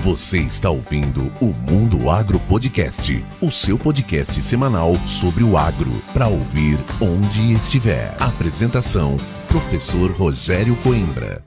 Você está ouvindo o Mundo Agro Podcast, o seu podcast semanal sobre o agro, para ouvir onde estiver. Apresentação, professor Rogério Coimbra.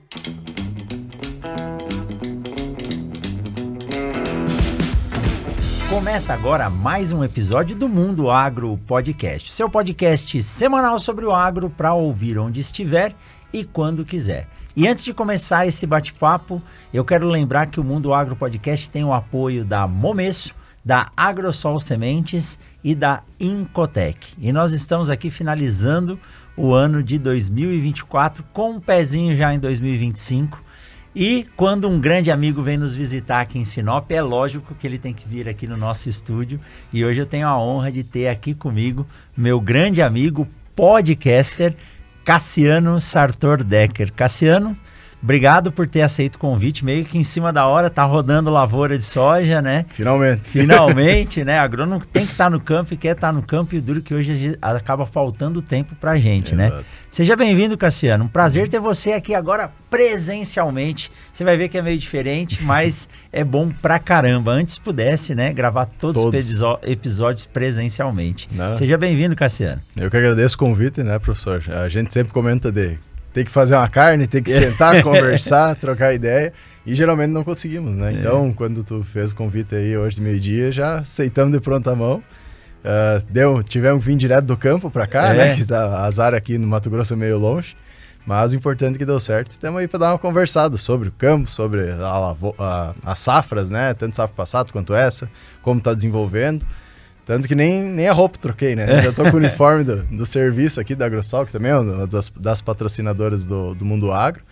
Começa agora mais um episódio do Mundo Agro Podcast, seu podcast semanal sobre o agro para ouvir onde estiver e quando quiser. E antes de começar esse bate-papo, eu quero lembrar que o Mundo Agro Podcast tem o apoio da Momesso, da Agrosol Sementes e da Incotec. E nós estamos aqui finalizando o ano de 2024 com um pezinho já em 2025. E quando um grande amigo vem nos visitar aqui em Sinop, é lógico que ele tem que vir aqui no nosso estúdio. E hoje eu tenho a honra de ter aqui comigo meu grande amigo, podcaster, Cassiano Sartor Decker. Cassiano, obrigado por ter aceito o convite, meio que em cima da hora, tá rodando lavoura de soja, né? Finalmente, né? Agrônomo tem que estar no campo e quer estar no campo, e duro que hoje acaba faltando tempo pra gente, Exato. né? Seja bem-vindo, Cassiano. Um prazer ter você aqui agora presencialmente. Você vai ver que é meio diferente, mas é bom pra caramba. Antes pudesse, né, gravar todos os episódios presencialmente. Não. Seja bem-vindo, Cassiano. Eu que agradeço o convite, né, professor? A gente sempre comenta de ter que fazer uma carne, ter que sentar, conversar, trocar ideia, e geralmente não conseguimos, né? Então, quando tu fez o convite aí hoje de meio-dia, já aceitamos de pronta mão. Tivemos que vir direto do campo para cá, né? Que tá, as áreas aqui no Mato Grosso é meio longe, mas o importante é que deu certo. Estamos aí para dar uma conversada sobre o campo, sobre as safras, né? Tanto safra passada quanto essa, como está desenvolvendo. Tanto que nem a roupa troquei, né? Já tô com o uniforme do serviço aqui da Agrosol, que também é uma das patrocinadoras do Mundo Agro,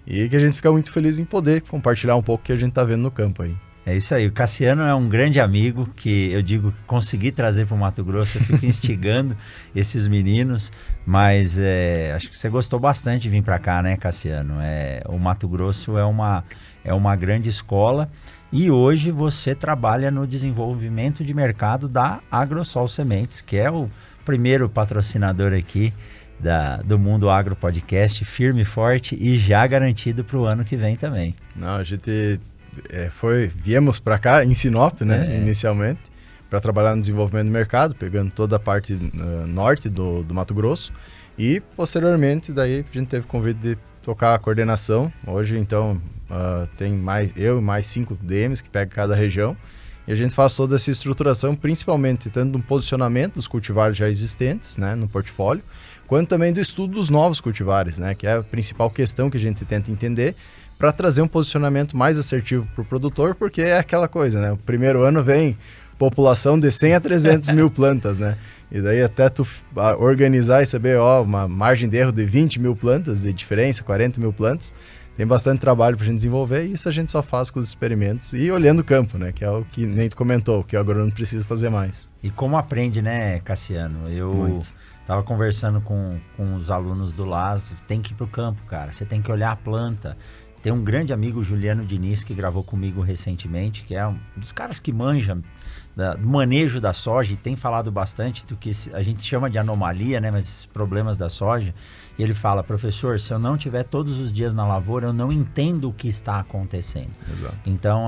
e que a gente fica muito feliz em poder compartilhar um pouco o que a gente tá vendo no campo aí. É isso aí, o Cassiano é um grande amigo que eu digo que consegui trazer para o Mato Grosso, eu fico instigando esses meninos, mas acho que você gostou bastante de vir para cá, né, Cassiano? O Mato Grosso é uma grande escola, e hoje você trabalha no desenvolvimento de mercado da Agrosol Sementes, que é o primeiro patrocinador aqui do Mundo Agro Podcast, firme e forte e já garantido para o ano que vem também. Não, a gente viemos para cá em Sinop, né, inicialmente, para trabalhar no desenvolvimento do mercado, pegando toda a parte norte do Mato Grosso, e posteriormente daí a gente teve o convite de tocar a coordenação. Hoje então tem eu e mais 5 DMs que pegam cada região, e a gente faz toda essa estruturação, principalmente tanto do posicionamento dos cultivares já existentes, né, no portfólio, quanto também do estudo dos novos cultivares, né, que é a principal questão que a gente tenta entender, para trazer um posicionamento mais assertivo para o produtor, porque é aquela coisa, né? O primeiro ano vem população de 100 a 300 mil plantas, né? E daí até tu organizar e saber, uma margem de erro de 20 mil plantas, de diferença, 40 mil plantas, tem bastante trabalho para a gente desenvolver, e isso a gente só faz com os experimentos e olhando o campo, né? Que é o que nem tu comentou, que o agrônomo precisa fazer mais. E como aprende, né, Cassiano? Eu estava conversando com os alunos do LAS, tem que ir para o campo, cara, você tem que olhar a planta. Tem um grande amigo, Juliano Diniz, que gravou comigo recentemente, que é um dos caras que manja do manejo da soja e tem falado bastante do que a gente chama de anomalia, né? Mas esses problemas da soja. E ele fala, professor, se eu não estiver todos os dias na lavoura, eu não entendo o que está acontecendo. Exato. Então,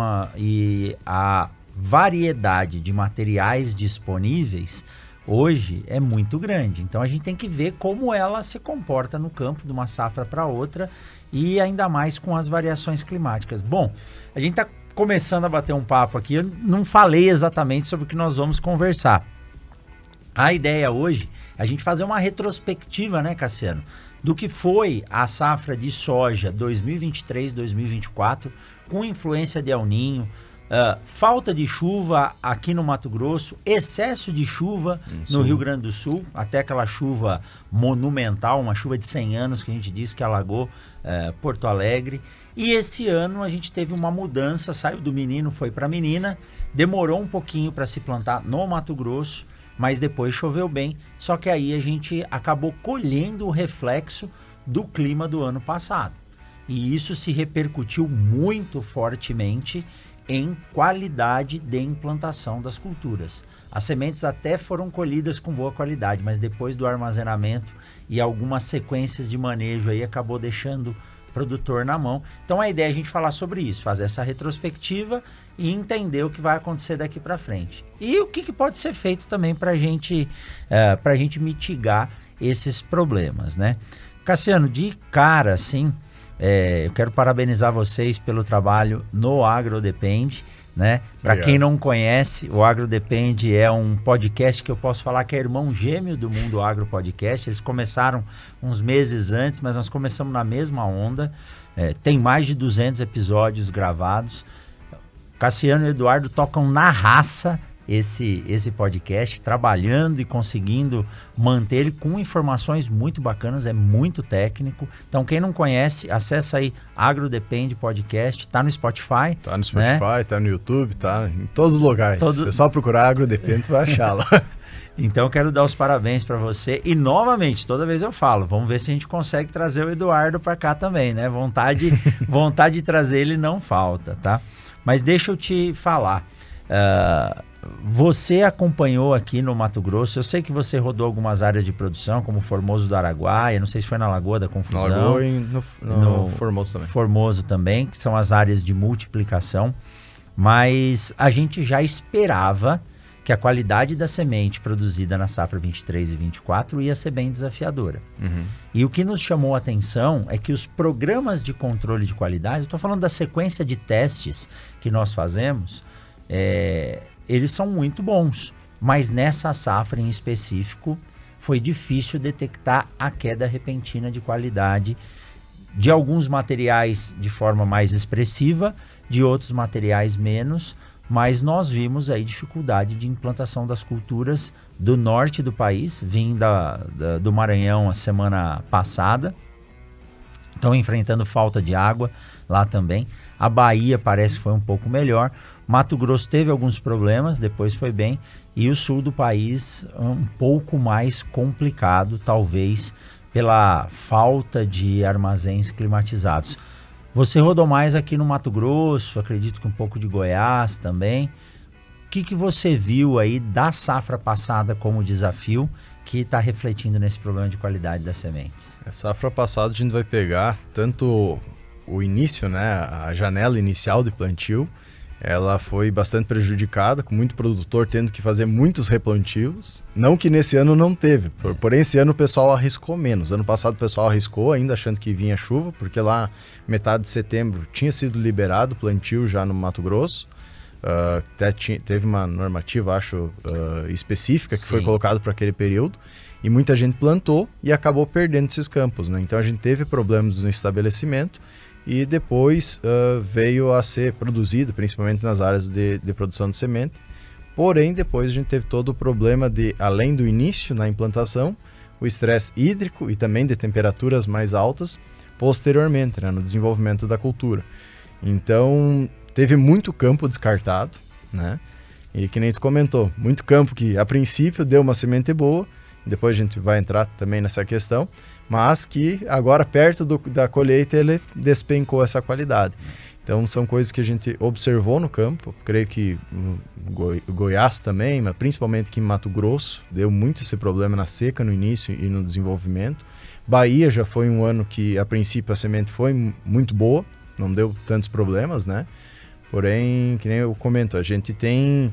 a variedade de materiais disponíveis hoje é muito grande. Então, a gente tem que ver como ela se comporta no campo de uma safra para outra, e ainda mais com as variações climáticas. Bom, a gente está começando a bater um papo aqui, eu não falei exatamente sobre o que nós vamos conversar. A ideia hoje é a gente fazer uma retrospectiva, né, Cassiano, do que foi a safra de soja 2023-2024, com influência de El Niño, falta de chuva aqui no Mato Grosso, excesso de chuva no Rio Grande do Sul, até aquela chuva monumental, uma chuva de 100 anos que a gente diz que alagou Porto Alegre. E esse ano a gente teve uma mudança, saiu do menino, foi para a menina, demorou um pouquinho para se plantar no Mato Grosso, mas depois choveu bem, só que aí a gente acabou colhendo o reflexo do clima do ano passado. E isso se repercutiu muito fortemente em qualidade de implantação das culturas. As sementes até foram colhidas com boa qualidade, mas depois do armazenamento e algumas sequências de manejo aí acabou deixando produtor na mão. Então a ideia é a gente falar sobre isso, fazer essa retrospectiva e entender o que vai acontecer daqui para frente. E o que pode ser feito também para a gente mitigar esses problemas, né? Cassiano, de cara, assim, eu quero parabenizar vocês pelo trabalho no Agro Depende, né? Para quem não conhece, o Agro Depende é um podcast que eu posso falar que é irmão gêmeo do Mundo Agro Podcast. Eles começaram uns meses antes, mas nós começamos na mesma onda. Tem mais de 200 episódios gravados. Cassiano e Eduardo tocam na raça esse podcast, trabalhando e conseguindo manter ele com informações muito bacanas, é muito técnico. Então, quem não conhece, acessa aí Agro Depende Podcast, tá no Spotify. Tá no Spotify, né? Tá no YouTube, tá em todos os lugares. É só procurar Agro Depende, vai achá-lo. Então, quero dar os parabéns para você. E, novamente, toda vez eu falo, vamos ver se a gente consegue trazer o Eduardo para cá também, né? Vontade de trazer ele não falta, tá? Mas deixa eu te falar. Você acompanhou aqui no Mato Grosso, eu sei que você rodou algumas áreas de produção, como Formoso do Araguaia, não sei se foi na Lagoa da Confusão. Na Lagoa e no Formoso também. Formoso também, que são as áreas de multiplicação, mas a gente já esperava que a qualidade da semente produzida na safra 23 e 24 ia ser bem desafiadora. Uhum. E o que nos chamou a atenção é que os programas de controle de qualidade, eu estou falando da sequência de testes que nós fazemos, eles são muito bons, mas nessa safra em específico foi difícil detectar a queda repentina de qualidade de alguns materiais de forma mais expressiva, de outros materiais menos, mas nós vimos aí dificuldade de implantação das culturas do norte do país, vim do Maranhão a semana passada, estão enfrentando falta de água lá também. A Bahia parece que foi um pouco melhor. Mato Grosso teve alguns problemas, depois foi bem. E o sul do país um pouco mais complicado, talvez pela falta de armazéns climatizados. Você rodou mais aqui no Mato Grosso, acredito que um pouco de Goiás também. O que você viu aí da safra passada como desafio que está refletindo nesse problema de qualidade das sementes? A safra passada a gente vai pegar tanto o início, né, a janela inicial de plantio, ela foi bastante prejudicada, com muito produtor tendo que fazer muitos replantios. Não que nesse ano não teve, porém esse ano o pessoal arriscou menos. Ano passado o pessoal arriscou, ainda achando que vinha chuva, porque lá metade de setembro tinha sido liberado o plantio já no Mato Grosso. Até teve uma normativa, acho, específica que Sim. foi colocada para aquele período. E muita gente plantou e acabou perdendo esses campos, né? Então a gente teve problemas no estabelecimento. E depois veio a ser produzido, principalmente nas áreas de produção de semente. Porém, depois a gente teve todo o problema de, além do início na implantação, o estresse hídrico e também de temperaturas mais altas posteriormente, né, no desenvolvimento da cultura. Então, teve muito campo descartado, né? E que nem tu comentou, muito campo que a princípio deu uma semente boa, depois a gente vai entrar também nessa questão, mas que agora perto da colheita ele despencou essa qualidade. Então são coisas que a gente observou no campo, creio que Goiás também, mas principalmente aqui em Mato Grosso, deu muito esse problema na seca no início e no desenvolvimento. Bahia já foi um ano que a princípio a semente foi muito boa, não deu tantos problemas, né? Porém, que nem eu comento, a gente tem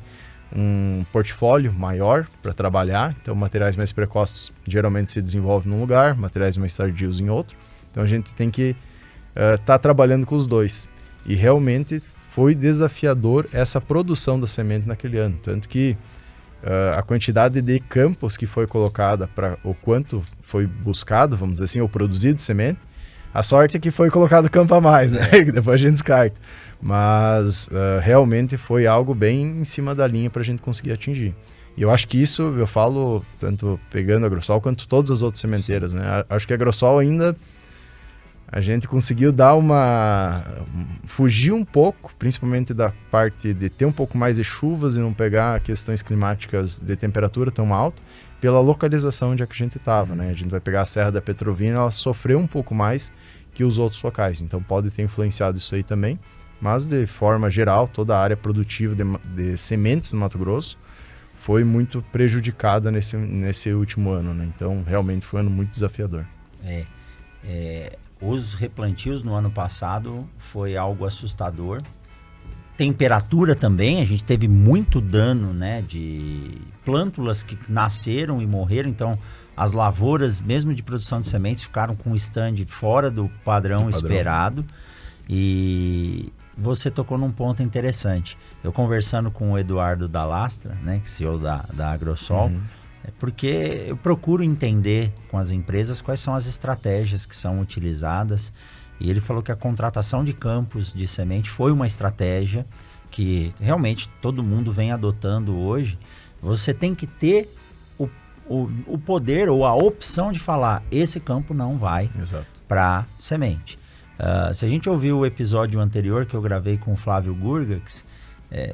um portfólio maior para trabalhar, então materiais mais precoces geralmente se desenvolvem num lugar, materiais mais tardios em outro, então a gente tem que estar trabalhando com os dois, e realmente foi desafiador essa produção da semente naquele ano, tanto que a quantidade de campos que foi colocada para o quanto foi buscado, vamos dizer assim, ou produzido semente, a sorte é que foi colocado campo a mais, né? Que depois a gente descarta. Mas realmente foi algo bem em cima da linha para a gente conseguir atingir. E eu acho que isso, eu falo, tanto pegando a Agrosol quanto todas as outras sementeiras, né? Acho que a Agrosol ainda, a gente conseguiu dar fugir um pouco, principalmente da parte de ter um pouco mais de chuvas e não pegar questões climáticas de temperatura tão alta, pela localização onde é que a gente estava, né? A gente vai pegar a Serra da Petrovina, ela sofreu um pouco mais que os outros locais, então pode ter influenciado isso aí também, mas de forma geral, toda a área produtiva de sementes no Mato Grosso foi muito prejudicada nesse último ano, né? Então realmente foi um ano muito desafiador. os replantios no ano passado foi algo assustador. Temperatura também, a gente teve muito dano, né, de plântulas que nasceram e morreram, então as lavouras, mesmo de produção de sementes, ficaram com o stand fora do padrão esperado. E você tocou num ponto interessante. Eu conversando com o Eduardo da Lastra, né, que é CEO da Agrosol, porque eu procuro entender com as empresas quais são as estratégias que são utilizadas. E ele falou que a contratação de campos de semente foi uma estratégia que realmente todo mundo vem adotando hoje. Você tem que ter o poder ou a opção de falar, esse campo não vai para semente. Se a gente ouviu o episódio anterior que eu gravei com o Flávio Gurgax,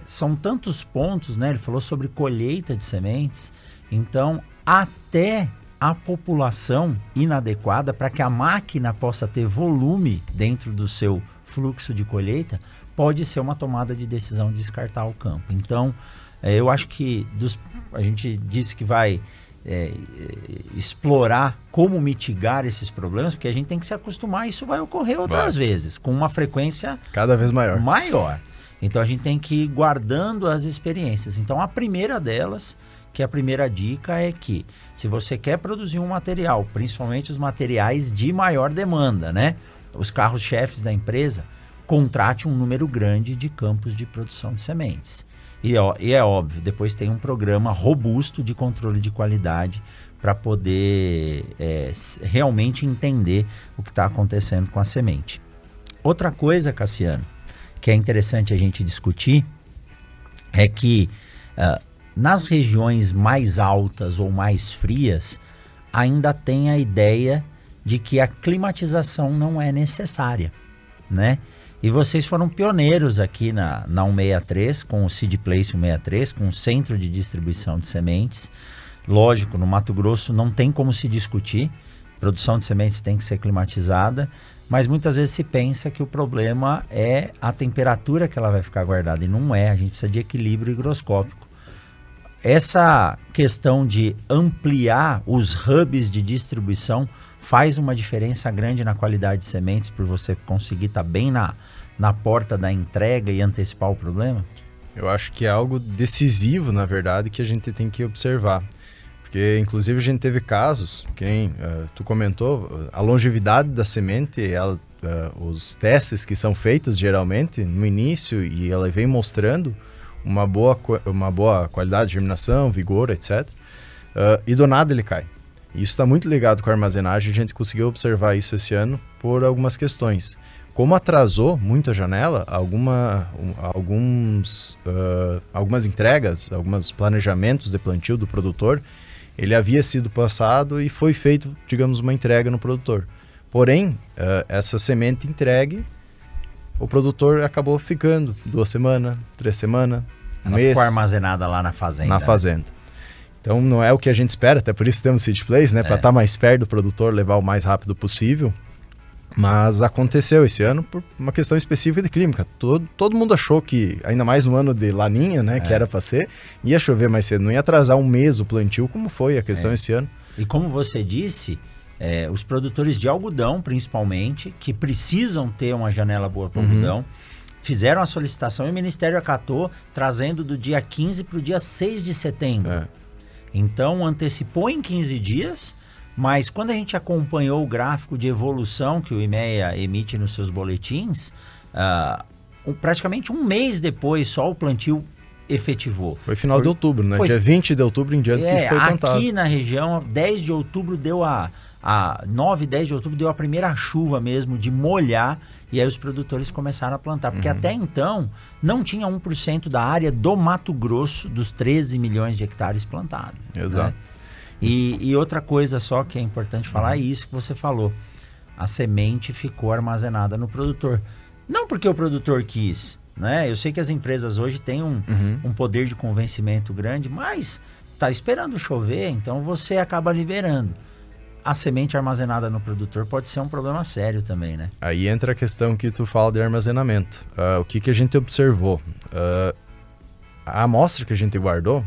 são tantos pontos, né? Ele falou sobre colheita de sementes. Então, até a população inadequada para que a máquina possa ter volume dentro do seu fluxo de colheita, pode ser uma tomada de decisão de descartar o campo. Então, eu acho que a gente disse que vai explorar como mitigar esses problemas, porque a gente tem que se acostumar, isso vai ocorrer outras vezes, com uma frequência cada vez maior. Então, a gente tem que ir guardando as experiências. Então, a primeira delas, que a primeira dica é que, se você quer produzir um material, principalmente os materiais de maior demanda, né? Os carros-chefes da empresa, contrate um número grande de campos de produção de sementes. E é óbvio, depois tem um programa robusto de controle de qualidade para poder realmente entender o que está acontecendo com a semente. Outra coisa, Cassiano, que é interessante a gente discutir, é que nas regiões mais altas ou mais frias, ainda tem a ideia de que a climatização não é necessária, né? E vocês foram pioneiros aqui na 163, com o Seed Place 163, com o Centro de Distribuição de Sementes. Lógico, no Mato Grosso não tem como se discutir, produção de sementes tem que ser climatizada, mas muitas vezes se pensa que o problema é a temperatura que ela vai ficar guardada, e não é, a gente precisa de equilíbrio higroscópico. Essa questão de ampliar os hubs de distribuição faz uma diferença grande na qualidade de sementes, por você conseguir estar bem na porta da entrega e antecipar o problema? Eu acho que é algo decisivo, na verdade, que a gente tem que observar. Porque, inclusive, a gente teve casos, tu comentou, a longevidade da semente, os testes que são feitos geralmente no início, e ela vem mostrando uma boa qualidade de germinação, vigor, etc. E do nada ele cai. Isso está muito ligado com a armazenagem, a gente conseguiu observar isso esse ano por algumas questões. Como atrasou muito a janela, algumas entregas, alguns planejamentos de plantio do produtor, ele havia sido passado e foi feito, digamos, uma entrega no produtor. Porém, essa semente entregue, o produtor acabou ficando 2 semanas, 3 semanas, um mês. Ficou armazenada lá na fazenda. Na fazenda. Então não é o que a gente espera, até por isso temos Seed Place, né? Para estar mais perto do produtor, levar o mais rápido possível. Mas aconteceu esse ano por uma questão específica de clima. Todo mundo achou que, ainda mais no ano de laninha, né? Que era para ser, ia chover mais cedo. Não ia atrasar um mês o plantio, como foi a questão esse ano. E como você disse, os produtores de algodão, principalmente, que precisam ter uma janela boa para o algodão, fizeram a solicitação e o Ministério acatou, trazendo do dia 15 para o dia 6 de setembro. Então, antecipou em 15 dias, mas quando a gente acompanhou o gráfico de evolução que o IMEA emite nos seus boletins, praticamente um mês depois só o plantio efetivou. Foi final de outubro, né? Dia 20 de outubro em diante que foi plantado. Aqui na região, 10 de outubro deu 9, 10 de outubro deu a primeira chuva mesmo de molhar, e aí os produtores começaram a plantar, porque até então não tinha 1% da área do Mato Grosso, dos 13 milhões de hectares plantados. Exato. Né? E outra coisa só que é importante falar é isso que você falou. A semente ficou armazenada no produtor. Não porque o produtor quis, né? Eu sei que as empresas hoje têm um poder de convencimento grande, mas está esperando chover, então você acaba liberando. A semente armazenada no produtor pode ser um problema sério também, né? Aí entra a questão que tu fala de armazenamento. O que a gente observou? A amostra que a gente guardou,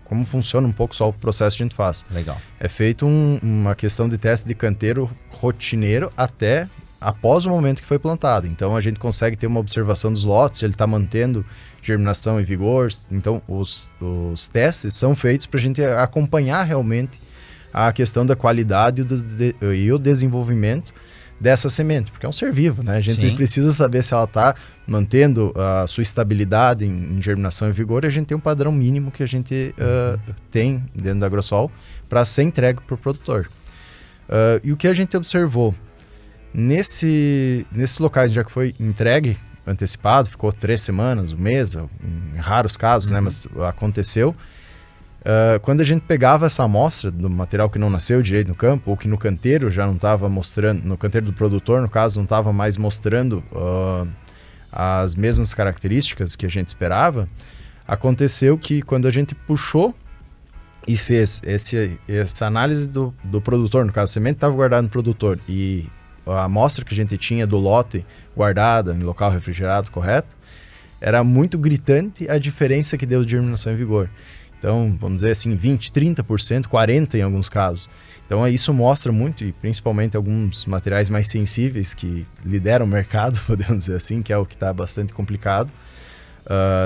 como funciona um pouco só o processo que a gente faz. Legal. É feito uma questão de teste de canteiro rotineiro até após o momento que foi plantado. Então a gente consegue ter uma observação dos lotes, se ele está mantendo germinação e vigor. Então os testes são feitos para a gente acompanhar realmente a questão da qualidade e o desenvolvimento dessa semente, porque é um ser vivo, né? A gente precisa saber se ela está mantendo a sua estabilidade em germinação e vigor, e a gente tem um padrão mínimo que a gente tem dentro da Agrosol para ser entregue para o produtor. E o que a gente observou nesses locais, já que foi entregue antecipado, ficou 3 semanas, 1 mês, em raros casos, né? Mas aconteceu. Quando a gente pegava essa amostra do material que não nasceu direito no campo, ou que no canteiro já não estava mostrando, no canteiro do produtor, no caso, não estava mais mostrando as mesmas características que a gente esperava, aconteceu que quando a gente puxou e fez essa análise do produtor, no caso, a semente estava guardada no produtor e a amostra que a gente tinha do lote guardada em local refrigerado correto, era muito gritante a diferença que deu de germinação e vigor. Então, vamos dizer assim, 20%, 30%, 40% em alguns casos. Então, isso mostra muito, e principalmente alguns materiais mais sensíveis que lideram o mercado, podemos dizer assim, que é o que está bastante complicado,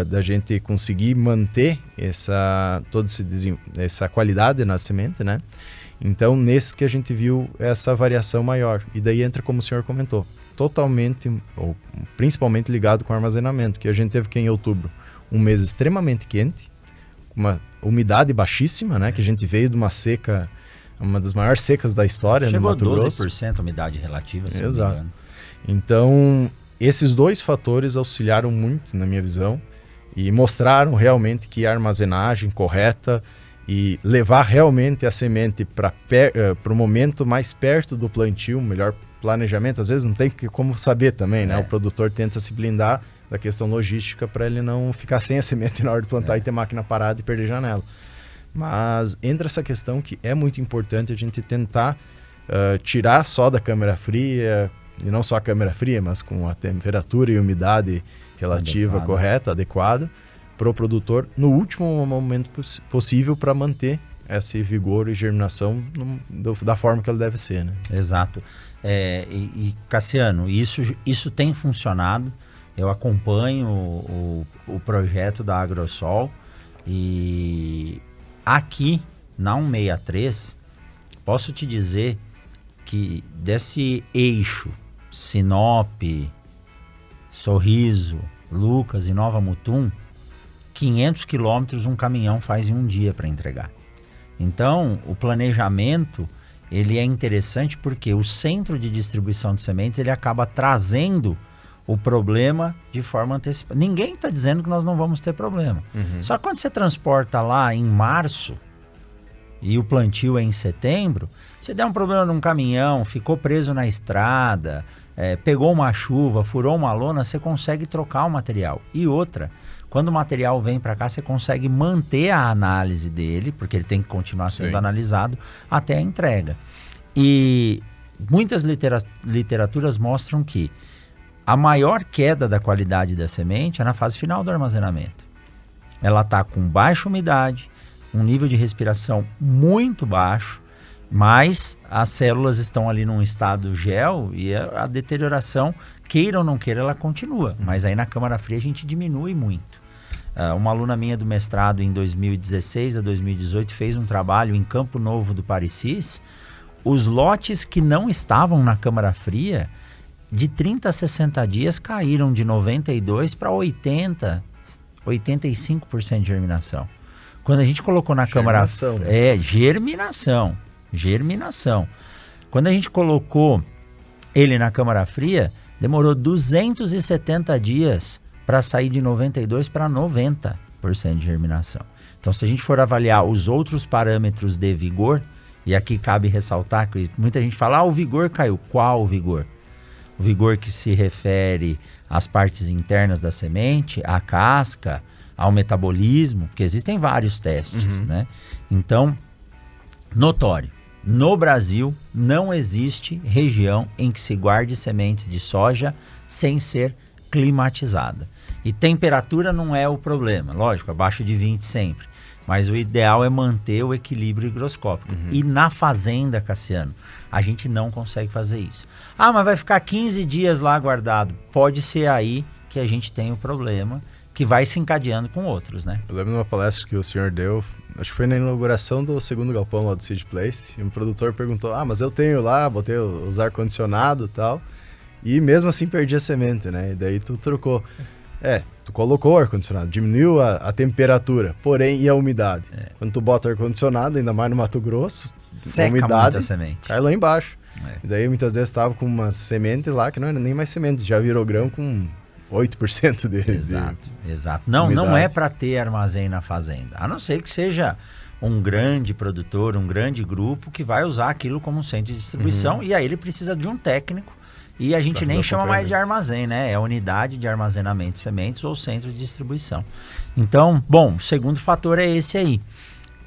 da gente conseguir manter essa qualidade na semente, né? Então, nesses que a gente viu essa variação maior. E daí entra, como o senhor comentou, totalmente, ou principalmente ligado com o armazenamento, que a gente teve que em outubro, um mês extremamente quente, uma umidade baixíssima, né? Que a gente veio de uma seca, uma das maiores secas da história no Mato Grosso. Chegou a 12% umidade relativa, se Exato. não me engano. Então, esses 2 fatores auxiliaram muito, na minha visão, e mostraram realmente que a armazenagem correta e levar realmente a semente para o momento mais perto do plantio, melhor planejamento, às vezes não tem como saber também, né? O produtor tenta se blindar da questão logística para ele não ficar sem a semente na hora de plantar e ter máquina parada e perder janela. Mas entra essa questão que é muito importante a gente tentar tirar só da câmara fria, e não só a câmara fria, mas com a temperatura e umidade relativa correta, adequada, para o produtor no último momento possível para manter esse vigor e germinação da forma que ele deve ser, né? Exato. Cassiano, isso tem funcionado. Eu acompanho o projeto da Agrosol e aqui na 163 posso te dizer que desse eixo Sinop, Sorriso, Lucas e Nova Mutum, 500 quilômetros um caminhão faz em um dia para entregar. Então, o planejamento ele é interessante porque o centro de distribuição de sementes ele acaba trazendo o problema de forma antecipada. Ninguém está dizendo que nós não vamos ter problema. Só que quando você transporta lá em março e o plantio é em setembro, você der um problema num caminhão, ficou preso na estrada, pegou uma chuva, furou uma lona, você consegue trocar o material. E outra, quando o material vem para cá, você consegue manter a análise dele, porque ele tem que continuar sendo analisado até a entrega. E muitas literaturas mostram que a maior queda da qualidade da semente é na fase final do armazenamento. Ela está com baixa umidade, um nível de respiração muito baixo, mas as células estão ali num estado gel e a deterioração, queira ou não queira, ela continua. Mas aí na câmara fria a gente diminui muito. Uma aluna minha do mestrado em 2016 a 2018 fez um trabalho em Campo Novo do Parecis. Os lotes que não estavam na câmara fria, de 30 a 60 dias, caíram de 92% para 80%, 85% de germinação. Quando a gente colocou na câmara... Germinação. Quando a gente colocou ele na câmara fria, demorou 270 dias para sair de 92% para 90% de germinação. Então, se a gente for avaliar os outros parâmetros de vigor, e aqui cabe ressaltar que muita gente fala, o vigor caiu. Qual o vigor? O vigor que se refere às partes internas da semente, à casca, ao metabolismo, porque existem vários testes, né? Então, notório, no Brasil não existe região em que se guarde sementes de soja sem ser climatizada. E temperatura não é o problema, lógico, abaixo de 20 sempre. Mas o ideal é manter o equilíbrio higroscópico. E na fazenda, Cassiano, a gente não consegue fazer isso. Ah, mas vai ficar 15 dias lá guardado. Pode ser aí que a gente tem o problema, que vai se encadeando com outros, né? Eu lembro de uma palestra que o senhor deu, acho que foi na inauguração do segundo galpão lá do Seed Place, e um produtor perguntou, mas eu tenho lá, botei os ar-condicionado e tal, e mesmo assim perdi a semente, né? E daí tu trocou. Tu colocou o ar-condicionado, diminuiu a temperatura, porém, e a umidade? Quando tu bota ar-condicionado, ainda mais no Mato Grosso, seca a umidade muito a semente. Cai lá embaixo. E daí muitas vezes tava com uma semente lá que não era nem mais semente, já virou grão com 8% Exato. Não é para ter armazém na fazenda, a não ser que seja um grande produtor, um grande grupo que vai usar aquilo como um centro de distribuição, e aí ele precisa de um técnico. E a gente nem chama mais de armazém, né? É unidade de armazenamento de sementes ou centro de distribuição. Então, bom, o segundo fator é esse aí.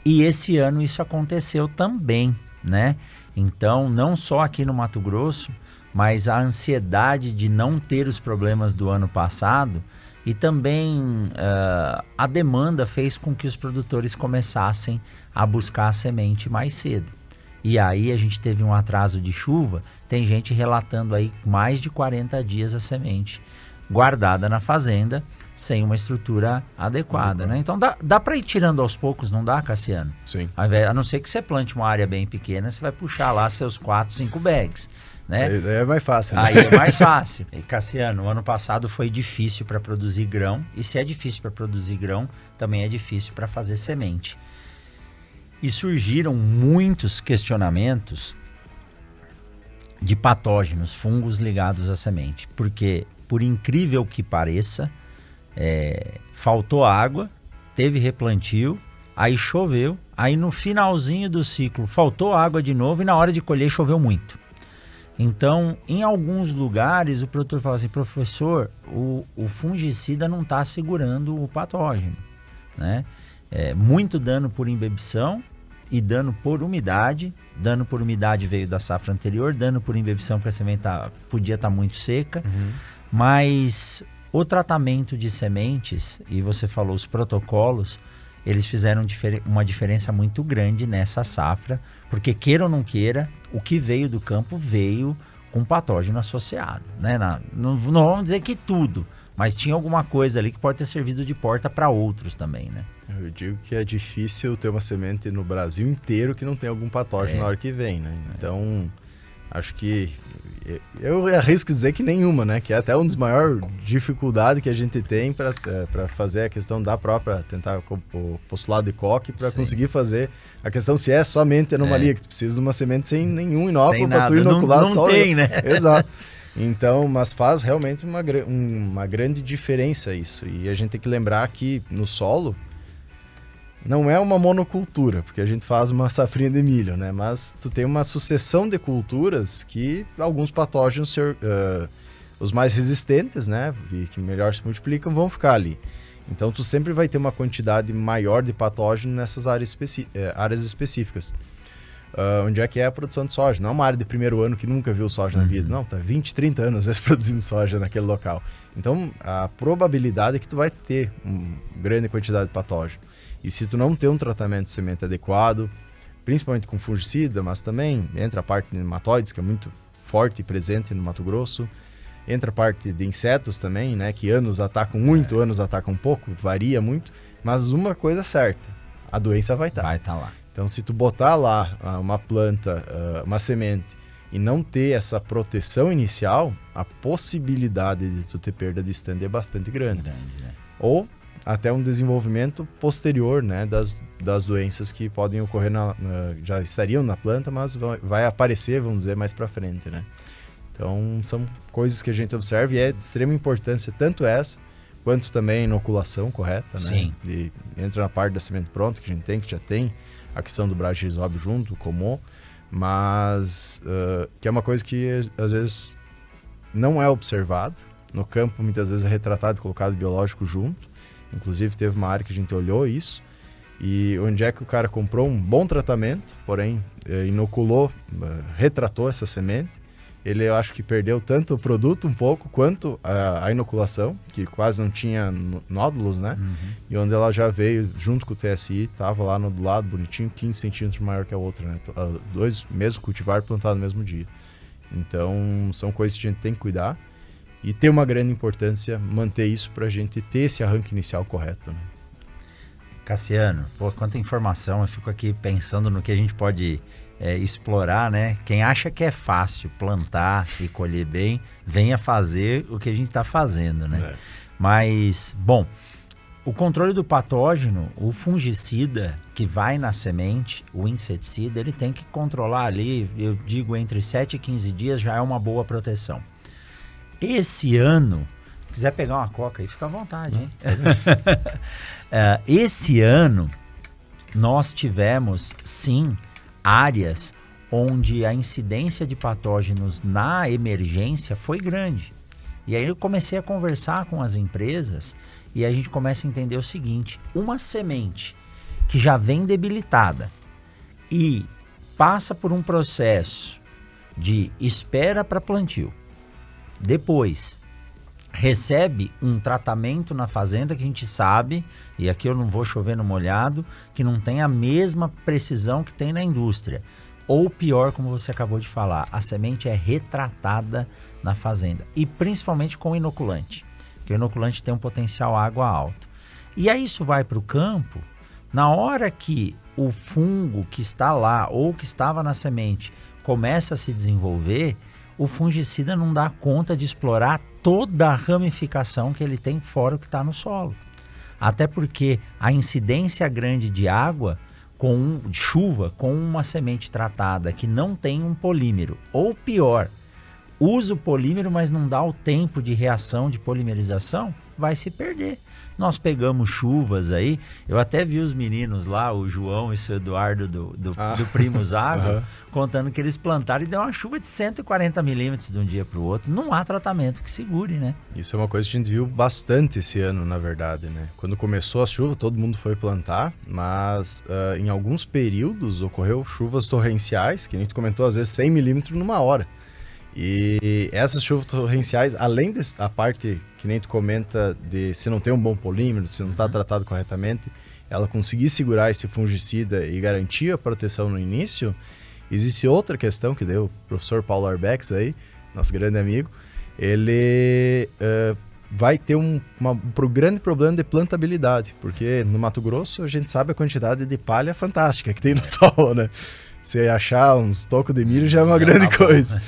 E esse ano isso aconteceu também, né? Então, não só aqui no Mato Grosso, mas a ansiedade de não ter os problemas do ano passado e também a demanda fez com que os produtores começassem a buscar a semente mais cedo. E aí a gente teve um atraso de chuva, tem gente relatando aí mais de 40 dias a semente guardada na fazenda, sem uma estrutura adequada, né? Então dá para ir tirando aos poucos, não dá, Cassiano? Sim. A não ser que você plante uma área bem pequena, você vai puxar lá seus 4, 5 bags, né? Aí é mais fácil, né? Aí é mais fácil. E, Cassiano, o ano passado foi difícil para produzir grão, e se é difícil para produzir grão, também é difícil para fazer semente. E surgiram muitos questionamentos de patógenos, fungos ligados à semente. Porque, por incrível que pareça, faltou água, teve replantio, aí choveu, aí no finalzinho do ciclo faltou água de novo e na hora de colher choveu muito. Então, em alguns lugares, o produtor fala assim, professor, o fungicida não está segurando o patógeno, né? Muito dano por embebição e dano por umidade. Dano por umidade veio da safra anterior, dano por embebição porque a semente podia estar muito seca. Mas o tratamento de sementes, e você falou os protocolos, eles fizeram uma diferença muito grande nessa safra, porque queira ou não queira, o que veio do campo veio com patógeno associado, né? Não vamos dizer que tudo, mas tinha alguma coisa ali que pode ter servido de porta para outros também, né? Eu digo que é difícil ter uma semente no Brasil inteiro que não tem algum patógeno na hora que vem, né? Então, acho que eu arrisco dizer que nenhuma, né? Que é até uma das maiores dificuldades que a gente tem para fazer a questão da própria, tentar o postulado de Koch para conseguir fazer a questão se é somente anomalia, que tu precisa de uma semente sem nenhum inóculo para tu inocular não só. Tem, né? Exato. Então, mas faz realmente uma grande diferença isso. E a gente tem que lembrar que no solo não é uma monocultura, porque a gente faz uma safrinha de milho, né? Mas tu tem uma sucessão de culturas que alguns patógenos, os mais resistentes, né? E que melhor se multiplicam, vão ficar ali. Então, tu sempre vai ter uma quantidade maior de patógeno nessas áreas específicas. Onde é que é a produção de soja? Não é uma área de primeiro ano que nunca viu soja na vida. Não, tá 20, 30 anos às vezes produzindo soja naquele local. Então, a probabilidade é que tu vai ter uma grande quantidade de patógeno. E se tu não ter um tratamento de semente adequado, principalmente com fungicida, mas também entra a parte de nematóides, que é muito forte e presente no Mato Grosso, entra a parte de insetos também, né, que anos atacam muito, anos atacam pouco, varia muito, mas uma coisa é certa, a doença vai estar. Vai estar lá. Então, se tu botar lá uma planta, uma semente, e não ter essa proteção inicial, a possibilidade de tu ter perda de stand é bastante grande. Né? Ou até um desenvolvimento posterior, né, das doenças que podem ocorrer, já estariam na planta, mas vai aparecer, vamos dizer, mais para frente, né? Então, são coisas que a gente observa e é de extrema importância, tanto essa, quanto também a inoculação correta, né? Sim. E entra na parte da semente pronta que a gente tem, que já tem a questão do Brasilizob junto, o Comô, mas que é uma coisa que às vezes não é observado. No campo, muitas vezes é retratado e colocado biológico junto. Inclusive, teve uma área que a gente olhou isso, e onde é que o cara comprou um bom tratamento, porém inoculou, retratou essa semente, eu acho que perdeu tanto o produto um pouco, quanto a inoculação, que quase não tinha nódulos, né? E onde ela já veio junto com o TSI, tava lá no lado, bonitinho, 15 centímetros maior que a outra, né? Dois, mesmo cultivar, plantado no mesmo dia. Então, são coisas que a gente tem que cuidar. E tem uma grande importância manter isso para a gente ter esse arranque inicial correto, né? Cassiano, pô, quanta informação, eu fico aqui pensando no que a gente pode explorar, né? Quem acha que é fácil plantar e colher bem, venha fazer o que a gente está fazendo, né? Mas, bom, o controle do patógeno, o fungicida que vai na semente, o inseticida, ele tem que controlar ali, eu digo, entre 7 e 15 dias já é uma boa proteção. Esse ano, se quiser pegar uma coca aí, fica à vontade, hein? Esse ano, nós tivemos, sim, áreas onde a incidência de patógenos na emergência foi grande. E aí eu comecei a conversar com as empresas e a gente começa a entender o seguinte: uma semente que já vem debilitada e passa por um processo de espera para plantio, depois recebe um tratamento na fazenda que a gente sabe, e aqui eu não vou chover no molhado, que não tem a mesma precisão que tem na indústria. Ou pior, como você acabou de falar, a semente é retratada na fazenda. E principalmente com inoculante, porque o inoculante tem um potencial água alto. E aí isso vai para o campo, na hora que o fungo que está lá ou que estava na semente começa a se desenvolver, o fungicida não dá conta de explorar toda a ramificação que ele tem fora o que está no solo. Até porque a incidência grande de água, de chuva, com uma semente tratada que não tem um polímero, ou pior, usa o polímero, mas não dá o tempo de reação de polimerização, vai se perder. Nós pegamos chuvas aí, eu até vi os meninos lá, o João e o seu Eduardo do Primos Agro, contando que eles plantaram e deu uma chuva de 140 milímetros de um dia para o outro. Não há tratamento que segure, né? Isso é uma coisa que a gente viu bastante esse ano, na verdade, né? Quando começou a chuva, todo mundo foi plantar, mas em alguns períodos ocorreu chuvas torrenciais, que a gente comentou, às vezes 100 milímetros numa hora. E essas chuvas torrenciais, além da parte que nem tu comenta de se não tem um bom polímero, se não está tratado corretamente, ela conseguir segurar esse fungicida e garantir a proteção no início, existe outra questão que deu o professor Paulo Arbex aí, nosso grande amigo, ele vai ter um grande problema de plantabilidade, porque no Mato Grosso a gente sabe a quantidade de palha fantástica que tem no solo, né? Se achar uns tocos de milho já é uma grande coisa.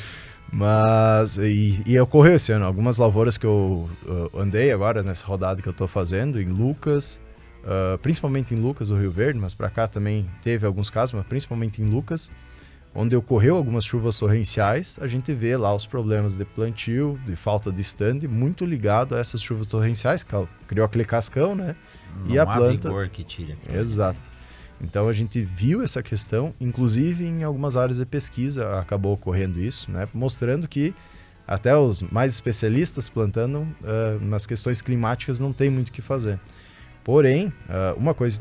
Mas, e ocorreu esse ano, algumas lavouras que eu andei agora nessa rodada que eu estou fazendo, em Lucas, principalmente em Lucas do Rio Verde, mas para cá também teve alguns casos, mas principalmente em Lucas, onde ocorreu algumas chuvas torrenciais, a gente vê lá os problemas de plantio, de falta de stand, muito ligado a essas chuvas torrenciais, que criou aquele cascão, né? Não e a há planta... vigor que tira. Exato. Então a gente viu essa questão, inclusive em algumas áreas de pesquisa acabou ocorrendo isso, né? Mostrando que até os mais especialistas plantando nas questões climáticas não tem muito o que fazer. Porém, uma coisa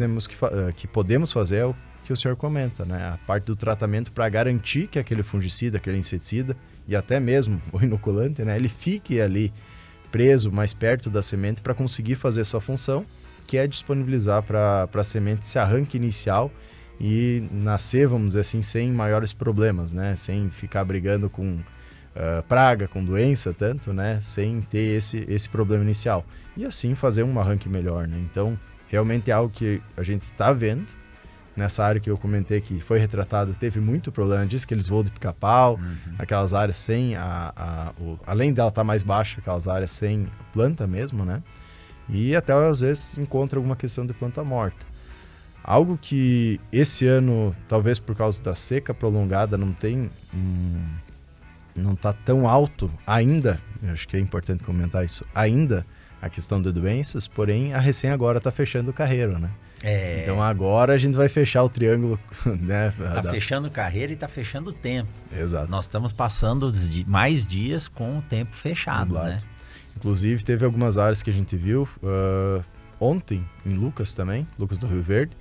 que podemos fazer é o que o senhor comenta, né? A parte do tratamento para garantir que aquele fungicida, aquele inseticida e até mesmo o inoculante, né? Ele fique ali preso mais perto da semente para conseguir fazer sua função, que é disponibilizar para a semente esse arranque inicial e nascer, vamos dizer assim, sem maiores problemas, né? Sem ficar brigando com praga, com doença tanto, né? Sem ter esse problema inicial. E assim fazer um arranque melhor, né? Então, realmente é algo que a gente está vendo. Nessa área que eu comentei que foi retratada, teve muito problema disso, aqueles voos de pica-pau, aquelas áreas sem, além dela estar mais baixa, aquelas áreas sem planta mesmo, né? E até às vezes encontra alguma questão de planta morta. Algo que esse ano, talvez por causa da seca prolongada, não está tão alto ainda, eu acho que é importante comentar isso, ainda a questão de doenças, porém a recém agora está fechando o carreiro, né? Então agora a gente vai fechar o triângulo, né? Está fechando carreira e está fechando o tempo. Exato. Nós estamos passando mais dias com o tempo fechado, né? Inclusive, teve algumas áreas que a gente viu ontem, em Lucas também, Lucas do Rio Verde,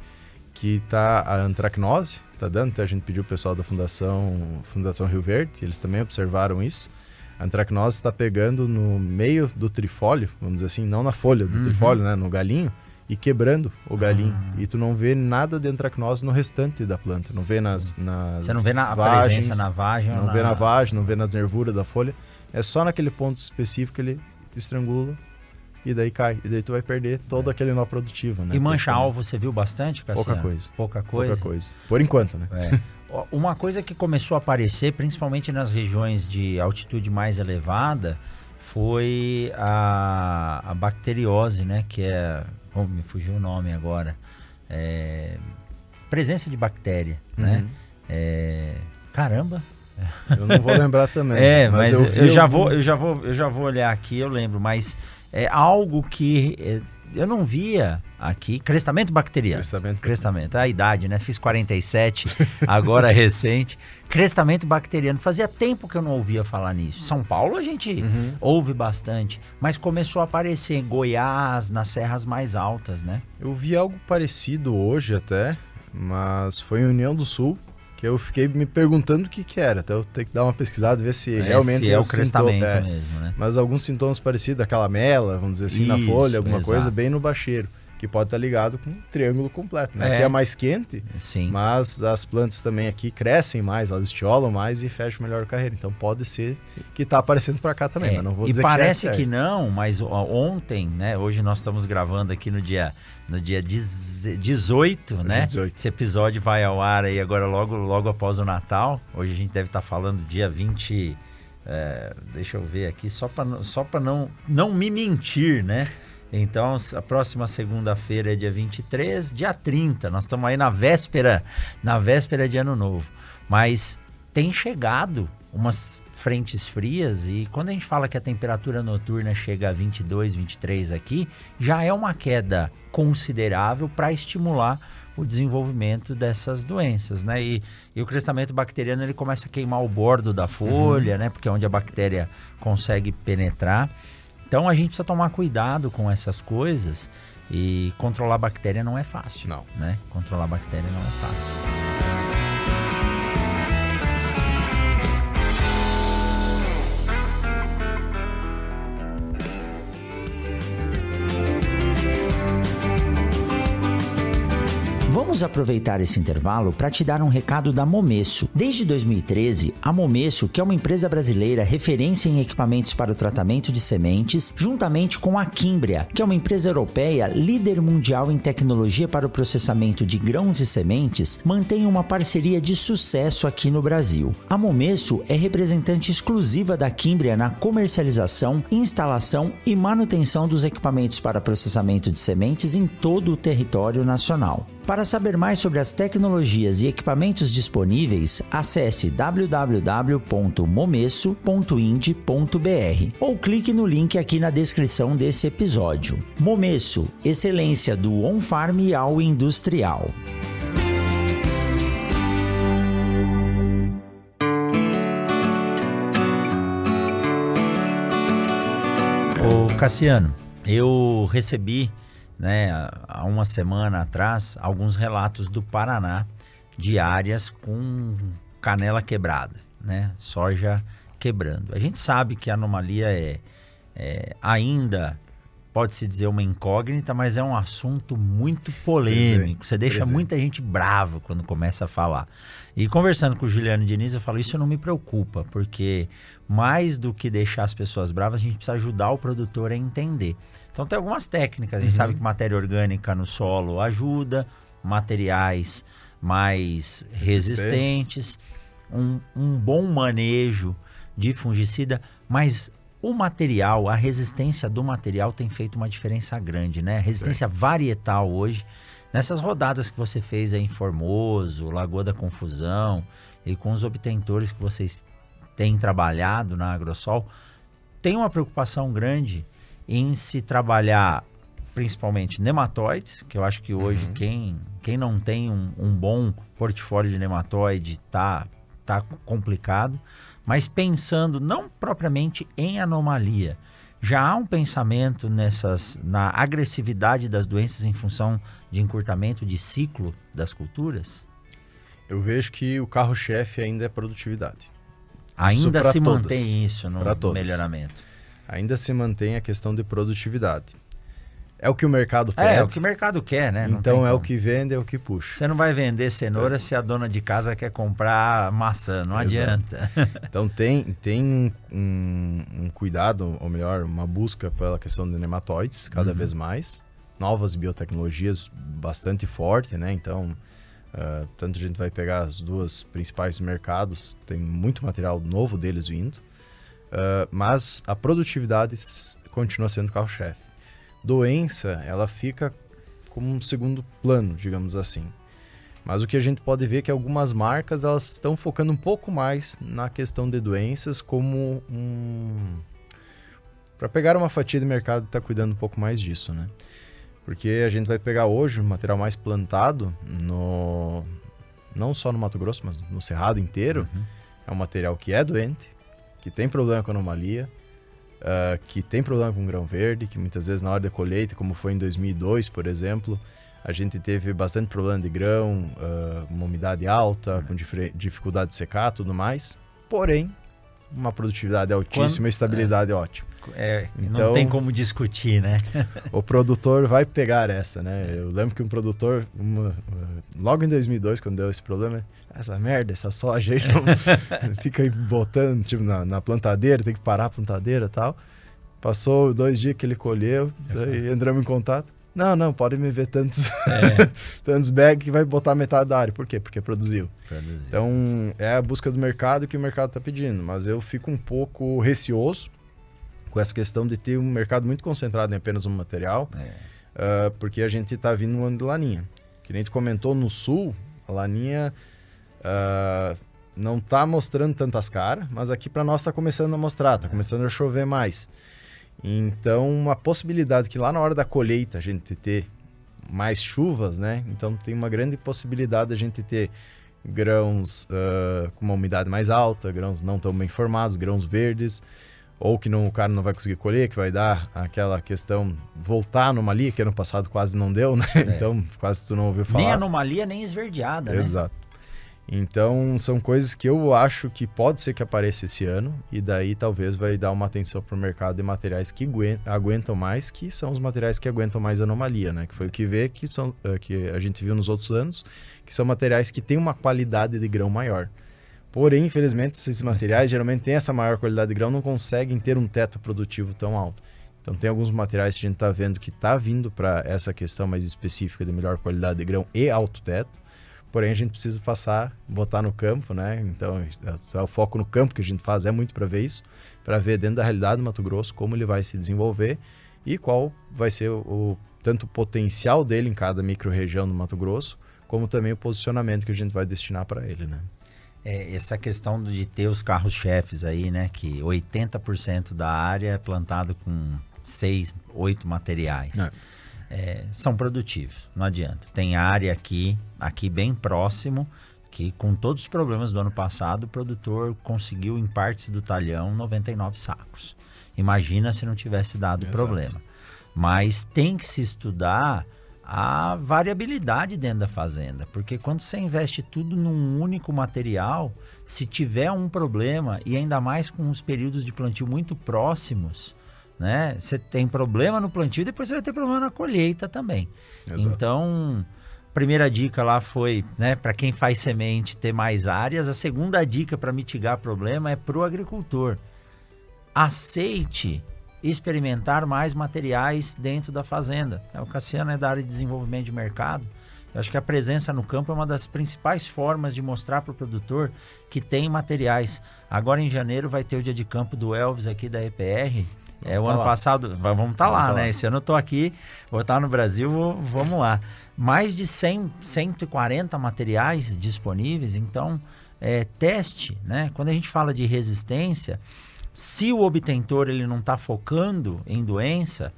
que tá a antracnose, tá dando, então a gente pediu o pessoal da Fundação Rio Verde, eles também observaram isso. A antracnose está pegando no meio do trifólio, vamos dizer assim, não na folha do trifólio, né, no galinho, e quebrando o galinho. E tu não vê nada de antracnose no restante da planta, não vê nas Você não vê a vagens, presença na vagem? não vê na vagem, não vê nas nervuras da folha, é só naquele ponto específico que ele estrangula e daí cai. E daí tu vai perder todo aquele nó produtivo, né? E mancha-alvo você viu bastante, Cassiano? Pouca coisa. Por enquanto, né? Uma coisa que começou a aparecer, principalmente nas regiões de altitude mais elevada, foi a bacteriose, né? Que é... me fugiu o nome agora. Presença de bactéria, né? Caramba! Eu não vou lembrar também. mas eu já vou olhar aqui, eu lembro, mas é algo que eu não via aqui. Crestamento bacteriano. Crestamento. A idade, né? Fiz 47, agora recente. Crestamento bacteriano. Fazia tempo que eu não ouvia falar nisso. São Paulo a gente ouve bastante, mas começou a aparecer em Goiás, nas serras mais altas, né? Eu vi algo parecido hoje até, mas foi em União do Sul, que eu fiquei me perguntando o que era. Até eu tenho que dar uma pesquisada, ver se realmente é o crestamento mesmo, né? Mas alguns sintomas parecidos, aquela mela, vamos dizer assim, na folha, alguma coisa bem no bacheiro, que pode estar ligado com um triângulo completo, né? Aqui é mais quente, mas as plantas também aqui crescem mais, elas estiolam mais e fecham melhor a carreira. Então pode ser que está aparecendo para cá também, mas não vou dizer que parece que não, mas ontem, né? Hoje nós estamos gravando aqui no dia 18, né? 18. Esse episódio vai ao ar aí agora logo após o Natal. Hoje a gente deve estar falando dia 20... deixa eu ver aqui, só para não me mentir, né? Então, a próxima segunda-feira é dia 23, dia 30, nós estamos aí na véspera de Ano Novo. Mas tem chegado umas frentes frias e quando a gente fala que a temperatura noturna chega a 22, 23 aqui, já é uma queda considerável para estimular o desenvolvimento dessas doenças, né? E o crestamento bacteriano, ele começa a queimar o bordo da folha, né? Porque é onde a bactéria consegue penetrar. Então a gente precisa tomar cuidado com essas coisas e controlar a bactéria não é fácil. Não. Né? Controlar a bactéria não é fácil. Vamos aproveitar esse intervalo para te dar um recado da Momesso. Desde 2013, a Momesso, que é uma empresa brasileira referência em equipamentos para o tratamento de sementes, juntamente com a Quimbria, que é uma empresa europeia líder mundial em tecnologia para o processamento de grãos e sementes, mantém uma parceria de sucesso aqui no Brasil. A Momesso é representante exclusiva da Quimbria na comercialização, instalação e manutenção dos equipamentos para processamento de sementes em todo o território nacional. Para saber mais sobre as tecnologias e equipamentos disponíveis, acesse www.momesso.ind.br ou clique no link aqui na descrição desse episódio. Momesso, excelência do on-farm ao industrial. Ô Cassiano, eu recebi, né, há uma semana atrás, alguns relatos do Paraná de áreas com canela quebrada, né, soja quebrando. A gente sabe que a anomalia ainda, pode-se dizer, uma incógnita, mas é um assunto muito polêmico. Você deixa muita gente brava quando começa a falar. E conversando com o Juliano Diniz, eu falo, isso não me preocupa, porque mais do que deixar as pessoas bravas, a gente precisa ajudar o produtor a entender. Então tem algumas técnicas, a gente sabe que matéria orgânica no solo ajuda, materiais mais resistentes, um bom manejo de fungicida, mas o material, a resistência do material tem feito uma diferença grande, né? Resistência varietal hoje, nessas rodadas que você fez aí em Formoso, Lagoa da Confusão e com os obtentores que vocês têm trabalhado na Agrosol, tem uma preocupação grande em se trabalhar principalmente nematóides, que eu acho que hoje quem não tem um bom portfólio de nematóide tá complicado, mas pensando não propriamente em anomalia, Já há um pensamento na agressividade das doenças em função de encurtamento de ciclo das culturas? Eu vejo que o carro-chefe ainda é produtividade. Ainda se todas, mantém isso no melhoramento. Ainda se mantém a questão de produtividade. É o que o mercado pede. É o que o mercado quer, né? Então é o que vende, é o que puxa. Você não vai vender cenoura se a dona de casa quer comprar maçã, não adianta. Então tem um cuidado, ou melhor, uma busca pela questão de nematóides cada vez mais. Novas biotecnologias bastante forte, né? Então, tanto a gente vai pegar as duas principais mercados, tem muito material novo deles vindo. Mas a produtividade continua sendo o carro-chefe. Doença, ela fica como um segundo plano, digamos assim. Mas o que a gente pode ver é que algumas marcas elas estão focando um pouco mais na questão de doenças como para pegar uma fatia de mercado e estar cuidando um pouco mais disso, né? Porque a gente vai pegar hoje um material mais plantado, não só no Mato Grosso, mas no Cerrado inteiro. É um material que é doente, que tem problema com anomalia, que tem problema com grão verde, que muitas vezes na hora da colheita, como foi em 2002, por exemplo, a gente teve bastante problema de grão, uma umidade alta, com dificuldade de secar, tudo mais. Porém, uma produtividade altíssima e estabilidade ótima. Então, não tem como discutir, né? O produtor vai pegar essa, né? Eu lembro que um produtor, logo em 2002, quando deu esse problema, essa merda, essa soja aí, fica aí botando tipo, na plantadeira, tem que parar a plantadeira e tal. Passou 2 dias que ele colheu, daí entramos em contato. Não, pode me ver tantos bags que vai botar metade da área. Por quê? Porque produziu. Então, é a busca do mercado que o mercado está pedindo. Mas eu fico um pouco receoso com essa questão de ter um mercado muito concentrado em apenas um material, porque a gente está vindo no ano de laninha. Que nem tu comentou, no sul, a laninha não está mostrando tantas caras, mas aqui para nós está começando a mostrar, está começando a chover mais. Então, uma possibilidade que lá na hora da colheita a gente ter mais chuvas, né? Então, tem uma grande possibilidade a gente ter grãos com uma umidade mais alta, grãos não tão bem formados, grãos verdes, ou que o cara não vai conseguir colher, que vai dar aquela questão, voltar a anomalia, que ano passado quase não deu, né? Então, quase tu não ouviu falar. Nem anomalia, nem esverdeada, né? Exato. Então, são coisas que eu acho que pode ser que apareça esse ano, e daí talvez vai dar uma atenção para o mercado de materiais que aguentam mais, que são os materiais que aguentam mais anomalia, né? Que foi o que a gente viu nos outros anos, que são materiais que têm uma qualidade de grão maior. Porém, infelizmente, esses materiais geralmente têm essa maior qualidade de grão, não conseguem ter um teto produtivo tão alto. Então, tem alguns materiais que a gente está vendo que está vindo para essa questão mais específica de melhor qualidade de grão e alto teto. Porém, a gente precisa botar no campo, né? Então, o foco no campo que a gente faz é muito para ver isso, para ver dentro da realidade do Mato Grosso como ele vai se desenvolver e qual vai ser tanto o potencial dele em cada micro-região do Mato Grosso, como também o posicionamento que a gente vai destinar para ele, né? Essa questão de ter os carros-chefes aí, né? Que 80% da área é plantado com 6, 8 materiais. São produtivos, não adianta. Tem área aqui bem próximo, que com todos os problemas do ano passado, o produtor conseguiu em partes do talhão 99 sacos. Imagina se não tivesse dado problema. Mas tem que se estudar a variabilidade dentro da fazenda, porque quando você investe tudo num único material, se tiver um problema, e ainda mais com os períodos de plantio muito próximos, né? Você tem problema no plantio e depois você vai ter problema na colheita também. Exato. Então, a primeira dica lá foi, né, para quem faz semente, ter mais áreas. A segunda dica para mitigar problema é para o agricultor. Aceite experimentar mais materiais dentro da fazenda. O Cassiano é da área de desenvolvimento de mercado. Eu acho que a presença no campo é uma das principais formas de mostrar para o produtor que tem materiais. Agora em janeiro vai ter o dia de campo do Elvis aqui da EPR. O ano passado, vamos estar lá, né? Esse ano eu estou aqui, vou estar no Brasil, vamos lá. Mais de 140 materiais disponíveis, então teste, né? Quando a gente fala de resistência, se o obtentor ele não está focando em doença,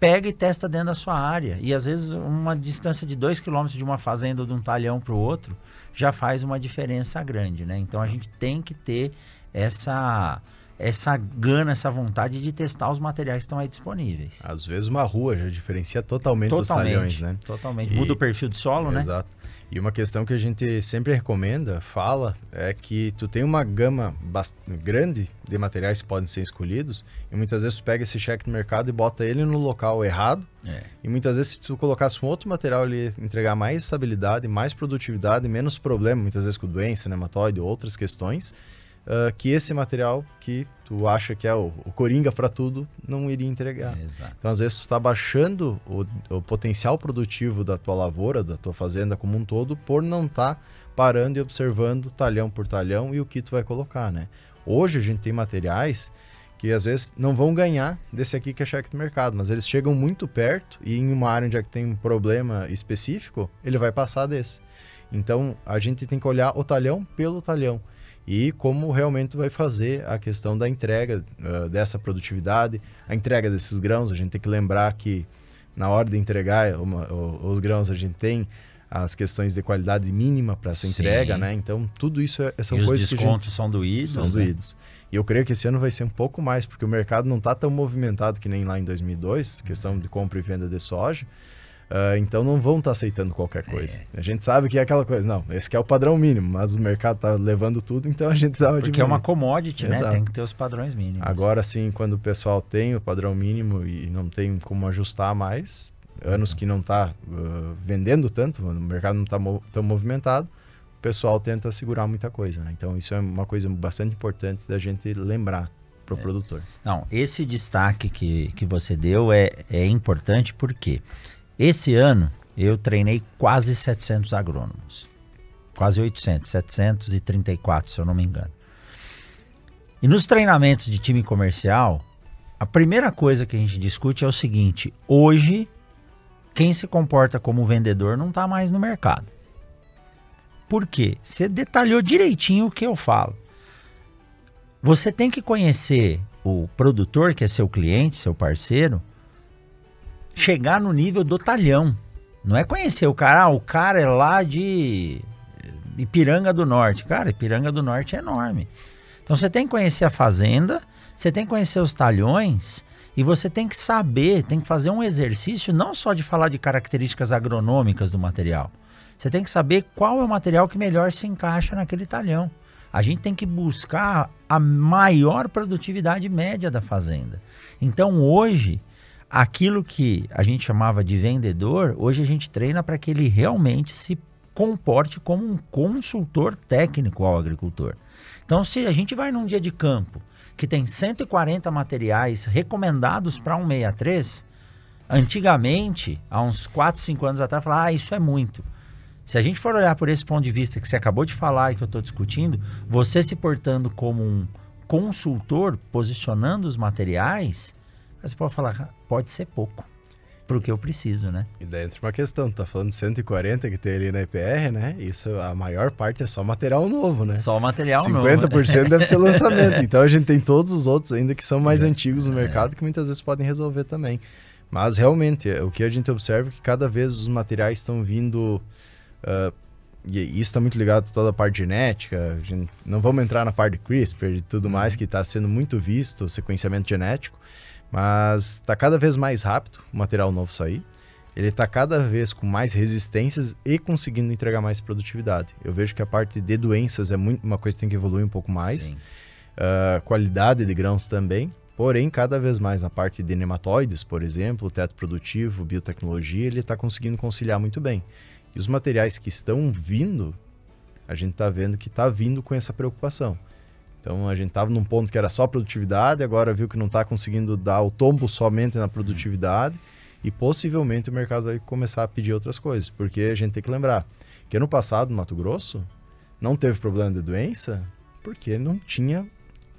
pega e testa dentro da sua área. E às vezes uma distância de 2 km de uma fazenda ou de um talhão para o outro já faz uma diferença grande, né? Então a gente tem que ter essa essa gana, essa vontade de testar os materiais que estão aí disponíveis. Às vezes uma rua já diferencia totalmente os talhões, né? Totalmente. Muda o perfil de solo, né? Exato. E uma questão que a gente sempre recomenda, fala, é que tu tem uma gama grande de materiais que podem ser escolhidos e muitas vezes tu pega esse cheque no mercado e bota ele no local errado. E muitas vezes se tu colocasse um outro material, ele ia entregar mais estabilidade, mais produtividade, menos problema, muitas vezes com doença, nematóide ou outras questões, que esse material que tu acha que é o coringa para tudo, não iria entregar. Exato. Então, às vezes, tu está baixando o potencial produtivo da tua lavoura, da tua fazenda como um todo, por não estar parando e observando talhão por talhão e o que tu vai colocar, né? Hoje, a gente tem materiais que, às vezes, não vão ganhar desse aqui que é cheque do mercado, mas eles chegam muito perto e em uma área onde é que tem um problema específico, ele vai passar desse. Então, a gente tem que olhar o talhão pelo talhão. E como realmente vai fazer a questão da entrega dessa produtividade, a entrega desses grãos. A gente tem que lembrar que na hora de entregar os grãos a gente tem as questões de qualidade mínima para essa entrega, né? Então tudo isso são coisas que os descontos são doídos. São doídos. E eu creio que esse ano vai ser um pouco mais, porque o mercado não está tão movimentado que nem lá em 2002, questão de compra e venda de soja. Então não vão estar aceitando qualquer coisa. A gente sabe que é aquela coisa, não, esse que é o padrão mínimo, mas o mercado está levando tudo, então a gente dá uma Porque diminuída. é uma commodity, né? Tem que ter os padrões mínimos. Agora sim, quando o pessoal tem o padrão mínimo e não tem como ajustar mais, anos que não está vendendo tanto, o mercado não está tão movimentado, o pessoal tenta segurar muita coisa, né? Então isso é uma coisa bastante importante da gente lembrar para o produtor. Não, esse destaque que você deu é importante porque esse ano eu treinei quase 700 agrônomos, quase 800, 734 se eu não me engano. E nos treinamentos de time comercial, a primeira coisa que a gente discute é o seguinte: hoje quem se comporta como vendedor não está mais no mercado. Por quê? Você detalhou direitinho o que eu falo. Você tem que conhecer o produtor, que é seu cliente, seu parceiro, chegar no nível do talhão. Não é conhecer o cara, o cara é lá de Ipiranga do Norte. Cara, Ipiranga do Norte é enorme. Então você tem que conhecer a fazenda, você tem que conhecer os talhões e você tem que saber, tem que fazer um exercício não só de falar de características agronômicas do material. Você tem que saber qual é o material que melhor se encaixa naquele talhão. A gente tem que buscar a maior produtividade média da fazenda. Então hoje, aquilo que a gente chamava de vendedor, hoje a gente treina para que ele realmente se comporte como um consultor técnico ao agricultor. Então, se a gente vai num dia de campo que tem 140 materiais recomendados para um 63, antigamente, há uns 4, 5 anos atrás, falava, isso é muito. Se a gente for olhar por esse ponto de vista que você acabou de falar e que eu estou discutindo, você se portando como um consultor, posicionando os materiais, você pode falar, pode ser pouco, pro que eu preciso, né? E daí entra uma questão, tu tá falando de 140 que tem ali na EPR, né? Isso, a maior parte é só material novo, né? Só material 50% novo. 50% deve ser lançamento. Então a gente tem todos os outros ainda que são mais antigos no mercado que muitas vezes podem resolver também. Mas realmente, o que a gente observa é que cada vez os materiais estão vindo... e isso está muito ligado a toda a parte genética. A gente, não vamos entrar na parte de CRISPR e tudo mais, que está sendo muito visto, o sequenciamento genético. Mas está cada vez mais rápido o material novo sair. Ele está cada vez com mais resistências e conseguindo entregar mais produtividade. Eu vejo que a parte de doenças é uma coisa que tem que evoluir um pouco mais. Qualidade de grãos também. Porém, cada vez mais na parte de nematóides, por exemplo, teto produtivo, biotecnologia, ele está conseguindo conciliar muito bem. E os materiais que estão vindo, a gente está vendo que está vindo com essa preocupação. Então, a gente estava num ponto que era só produtividade, agora viu que não está conseguindo dar o tombo somente na produtividade e possivelmente o mercado vai começar a pedir outras coisas, porque a gente tem que lembrar que ano passado, no Mato Grosso, não teve problema de doença porque não tinha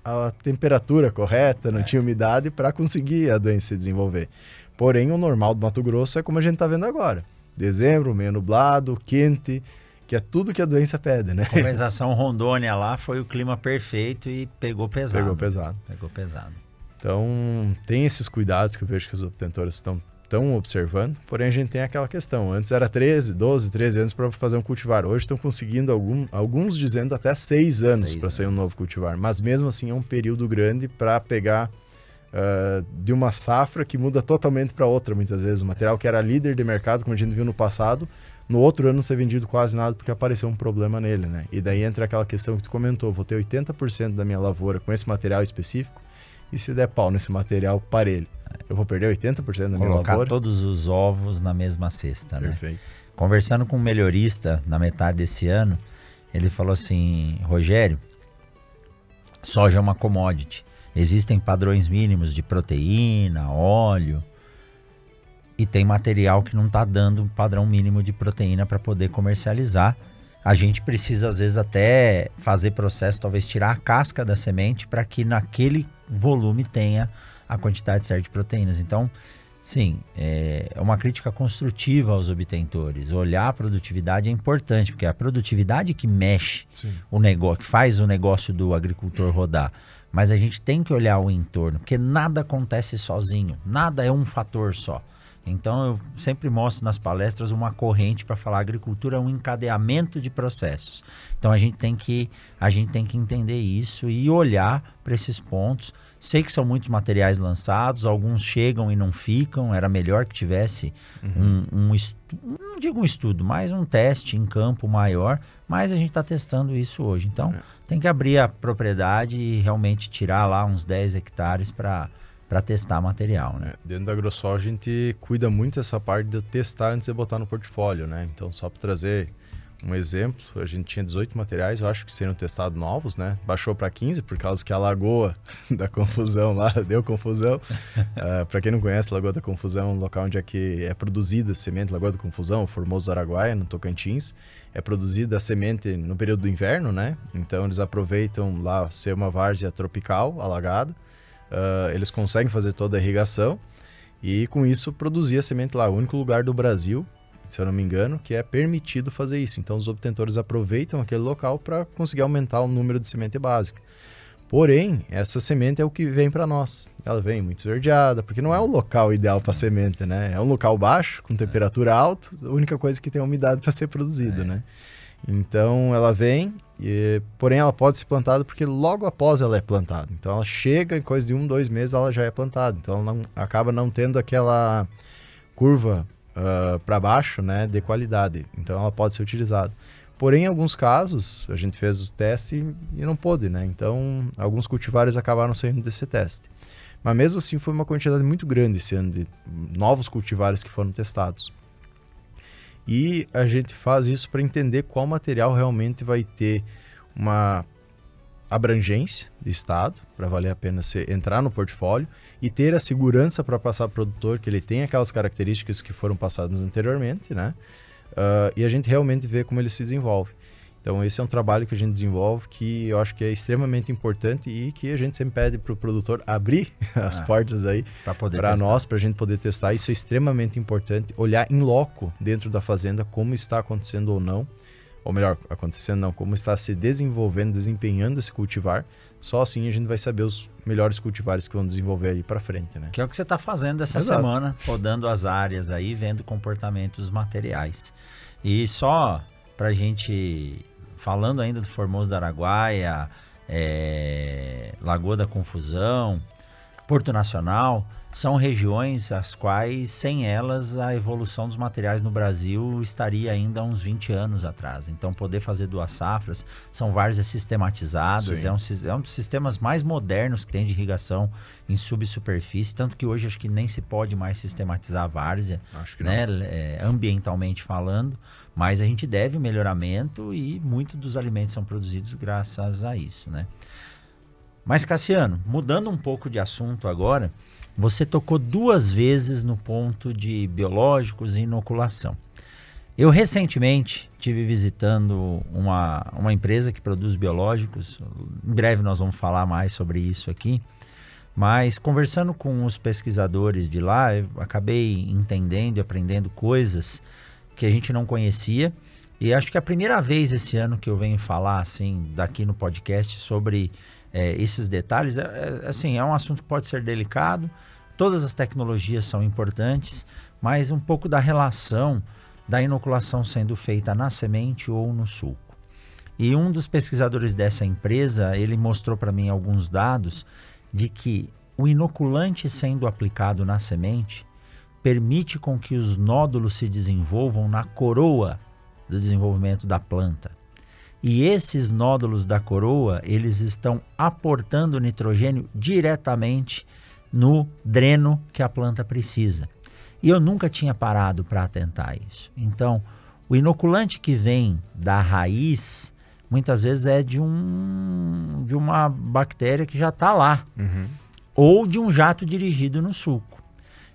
a temperatura correta, não tinha umidade para conseguir a doença se desenvolver. Porém, o normal do Mato Grosso é como a gente está vendo agora. Dezembro, meio nublado, quente... que é tudo que a doença pede, né? Compensação Rondônia lá foi o clima perfeito e pegou pesado. Pegou pesado. Pegou pesado. Então, tem esses cuidados que eu vejo que os obtentores estão estão observando, porém a gente tem aquela questão. Antes era 12, 13 anos para fazer um cultivar. Hoje estão conseguindo, alguns dizendo até 6 anos para sair um novo cultivar. Mas mesmo assim é um período grande para pegar de uma safra que muda totalmente para outra, muitas vezes. O material que era líder de mercado, como a gente viu no passado, no outro ano não ser vendido quase nada porque apareceu um problema nele, né? E daí entra aquela questão que tu comentou, vou ter 80% da minha lavoura com esse material específico, e se der pau nesse material parelho, eu vou perder 80% da minha lavoura? Colocar todos os ovos na mesma cesta, né? Perfeito. Conversando com um melhorista na metade desse ano, ele falou assim, Rogério, soja é uma commodity. Existem padrões mínimos de proteína, óleo, e tem material que não está dando um padrão mínimo de proteína para poder comercializar. A gente precisa, às vezes, até fazer processo, talvez tirar a casca da semente para que naquele volume tenha a quantidade certa de proteínas. Então, sim, é uma crítica construtiva aos obtentores. Olhar a produtividade é importante, porque é a produtividade que mexe o negócio, que faz o negócio do agricultor rodar. Mas a gente tem que olhar o entorno, porque nada acontece sozinho, nada é um fator só. Então eu sempre mostro nas palestras uma corrente para falar: a agricultura é um encadeamento de processos. Então a gente tem que entender isso e olhar para esses pontos. Sei que são muitos materiais lançados, alguns chegam e não ficam. Era melhor que tivesse não digo um estudo, mas um teste em campo maior. Mas a gente está testando isso hoje. Então tem que abrir a propriedade e realmente tirar lá uns 10 hectares para testar material, né? Dentro da AgroSol a gente cuida muito dessa parte de testar antes de botar no portfólio, né? Então, só para trazer um exemplo, a gente tinha 18 materiais, eu acho que seriam testados novos, né? Baixou para 15 por causa que a Lagoa da Confusão lá deu confusão. Para quem não conhece, Lagoa da Confusão é um local onde é produzida semente, Lagoa da Confusão, Formoso do Araguaia, no Tocantins. É produzida a semente no período do inverno, né? Então, eles aproveitam lá ser uma várzea tropical, alagada. Eles conseguem fazer toda a irrigação e com isso produzir a semente lá. O único lugar do Brasil, se eu não me engano, que é permitido fazer isso. Então os obtentores aproveitam aquele local para conseguir aumentar o número de semente básica. Porém, essa semente é o que vem para nós. Ela vem muito esverdeada, porque não é o local ideal para semente, né? É um local baixo, com temperatura alta, a única coisa que tem é umidade para ser produzida, né? Então ela vem, porém ela pode ser plantada porque logo após ela é plantada. Então ela chega em coisa de 1, 2 meses ela já é plantada. Então ela acaba não tendo aquela curva para baixo, né, de qualidade. Então ela pode ser utilizada. Porém, em alguns casos, a gente fez o teste e não pôde, né? Então alguns cultivares acabaram saindo desse teste. Mas mesmo assim foi uma quantidade muito grande esse ano de novos cultivares que foram testados. E a gente faz isso para entender qual material realmente vai ter uma abrangência de estado, para valer a pena entrar no portfólio e ter a segurança para passar para o produtor que ele tem aquelas características que foram passadas anteriormente, né? E a gente realmente vê como ele se desenvolve. Então esse é um trabalho que a gente desenvolve que eu acho que é extremamente importante e que a gente sempre pede para o produtor abrir as portas aí para nós, para a gente poder testar. Isso é extremamente importante, olhar em loco dentro da fazenda como está acontecendo ou não, ou melhor, acontecendo não, como está se desenvolvendo, desempenhando esse cultivar. Só assim a gente vai saber os melhores cultivares que vão desenvolver aí para frente, né? Que é o que você está fazendo essa semana, rodando as áreas aí, vendo comportamentos materiais. E só para a gente... Falando ainda do Formoso do Araguaia, Lagoa da Confusão, Porto Nacional, são regiões as quais, sem elas, a evolução dos materiais no Brasil estaria ainda há uns 20 anos atrás. Então, poder fazer 2 safras, são várzeas sistematizadas, é um dos sistemas mais modernos que tem de irrigação em subsuperfície, tanto que hoje acho que nem se pode mais sistematizar a várzea, né? Ambientalmente falando, mas a gente deve melhoramento e muito dos alimentos são produzidos graças a isso, né? Mas, Cassiano, mudando um pouco de assunto agora, você tocou 2 vezes no ponto de biológicos e inoculação. Eu recentemente estive visitando uma empresa que produz biológicos, em breve nós vamos falar mais sobre isso aqui, mas conversando com os pesquisadores de lá, eu acabei entendendo e aprendendo coisas que a gente não conhecia, e acho que é a primeira vez esse ano que eu venho falar assim, daqui no podcast sobre esses detalhes. Assim, é um assunto que pode ser delicado. todas as tecnologias são importantes, mas um pouco da relação da inoculação sendo feita na semente ou no sulco. E um dos pesquisadores dessa empresa, ele mostrou para mim alguns dados de que o inoculante sendo aplicado na semente permite com que os nódulos se desenvolvam na coroa do desenvolvimento da planta. E esses nódulos da coroa, eles estão aportando nitrogênio diretamente no dreno que a planta precisa. E eu nunca tinha parado para atentar a isso. Então, o inoculante que vem da raiz, muitas vezes é de uma bactéria que já está lá. Uhum. Ou de um jato dirigido no sulco.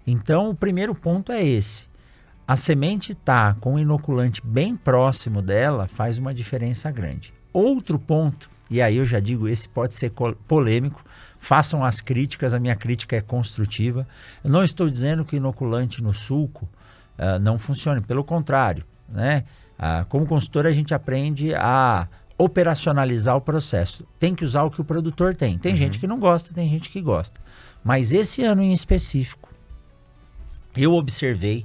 Então, o primeiro ponto é esse. A semente está com o inoculante bem próximo dela, faz uma diferença grande. Outro ponto, e aí eu já digo, esse pode ser polêmico, façam as críticas, a minha crítica é construtiva. Eu não estou dizendo que o inoculante no sulco não funcione, pelo contrário, né? Como consultor a gente aprende a operacionalizar o processo. Tem que usar o que o produtor tem. Tem gente que não gosta, tem gente que gosta. Mas esse ano em específico, eu observei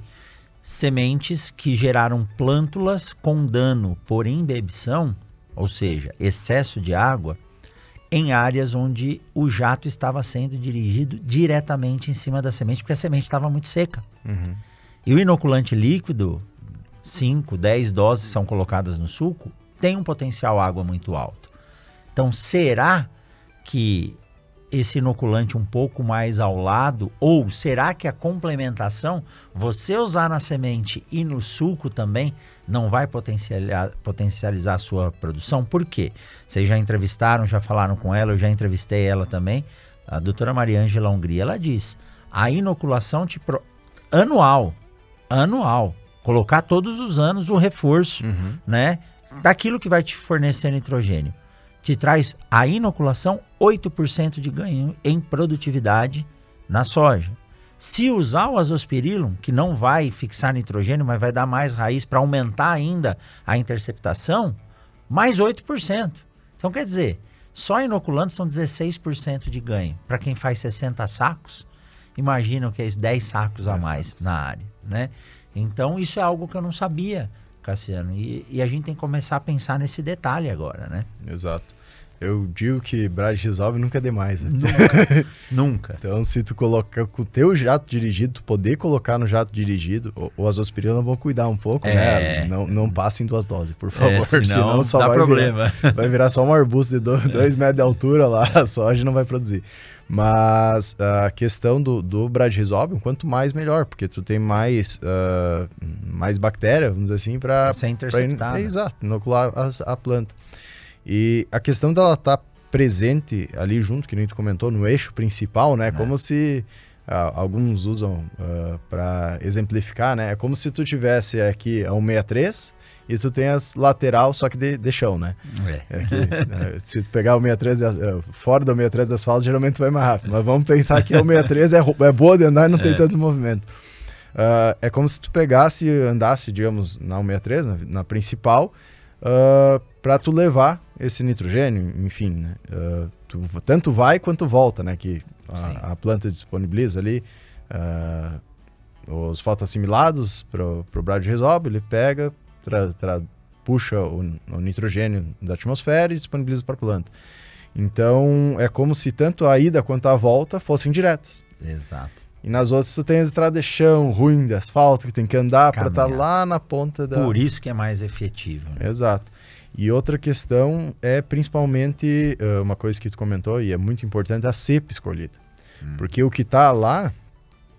sementes que geraram plântulas com dano por imbebição, ou seja, excesso de água, em áreas onde o jato estava sendo dirigido diretamente em cima da semente, porque a semente estava muito seca. Uhum. E o inoculante líquido, 5, 10 doses são colocadas no sulco, tem um potencial água muito alto. Então, será que esse inoculante um pouco mais ao lado, ou será que a complementação, você usar na semente e no sulco também, não vai potencializar a sua produção? Por quê? Vocês já entrevistaram, já falaram com ela, eu já entrevistei ela também, a doutora Mariângela Hungria, ela diz, a inoculação anual, colocar todos os anos o reforço, né, daquilo que vai te fornecer nitrogênio. Te traz a inoculação 8% de ganho em produtividade na soja. Se usar o azospirillum, que não vai fixar nitrogênio, mas vai dar mais raiz para aumentar ainda a interceptação, mais 8%. Então, quer dizer, só inoculando são 16% de ganho. Para quem faz 60 sacos, imaginam que é 10 sacos a mais na área, né? Então, isso é algo que eu não sabia, Cassiano, e a gente tem que começar a pensar nesse detalhe agora, né? Exato. Eu digo que Bragizob nunca é demais, né? Nunca. Então, se tu colocar com o teu jato dirigido, tu poder colocar no jato dirigido, o azospirillum vamos cuidar um pouco, né? Não passe em 2 doses, por favor, senão só dá problema. Vai virar só um arbusto de 2 metros de altura lá, a soja não vai produzir. Mas a questão do Bragizob, quanto mais melhor, porque tu tem mais bactéria, vamos dizer assim, para ser interceptada. Exato, inocular a planta. E a questão dela estar presente ali junto, que nem tu comentou, no eixo principal, né? Como se, alguns usam para exemplificar, né? É como se tu tivesse aqui a 163 e tu tem as lateral, só que de chão, né? Se tu pegar o 63 fora da 63 das asfalto, geralmente tu vai mais rápido. Mas vamos pensar que a 163 é boa de andar e não tem tanto movimento. É como se tu pegasse e andasse, digamos, na 163, na principal, para tu levar esse nitrogênio, enfim, né? Tu tanto vai quanto volta, né? Que a planta disponibiliza ali os fotoassimilados para o Bragizob, ele pega, puxa o nitrogênio da atmosfera e disponibiliza para a planta. Então, é como se tanto a ida quanto a volta fossem diretas. Exato. E nas outras tu tem as estradas de chão, ruim, de asfalto, que tem que andar para estar lá na ponta da... Por isso que é mais efetivo, né? Exato. E outra questão é principalmente uma coisa que tu comentou, e é muito importante, a cepa escolhida. Porque o que está lá,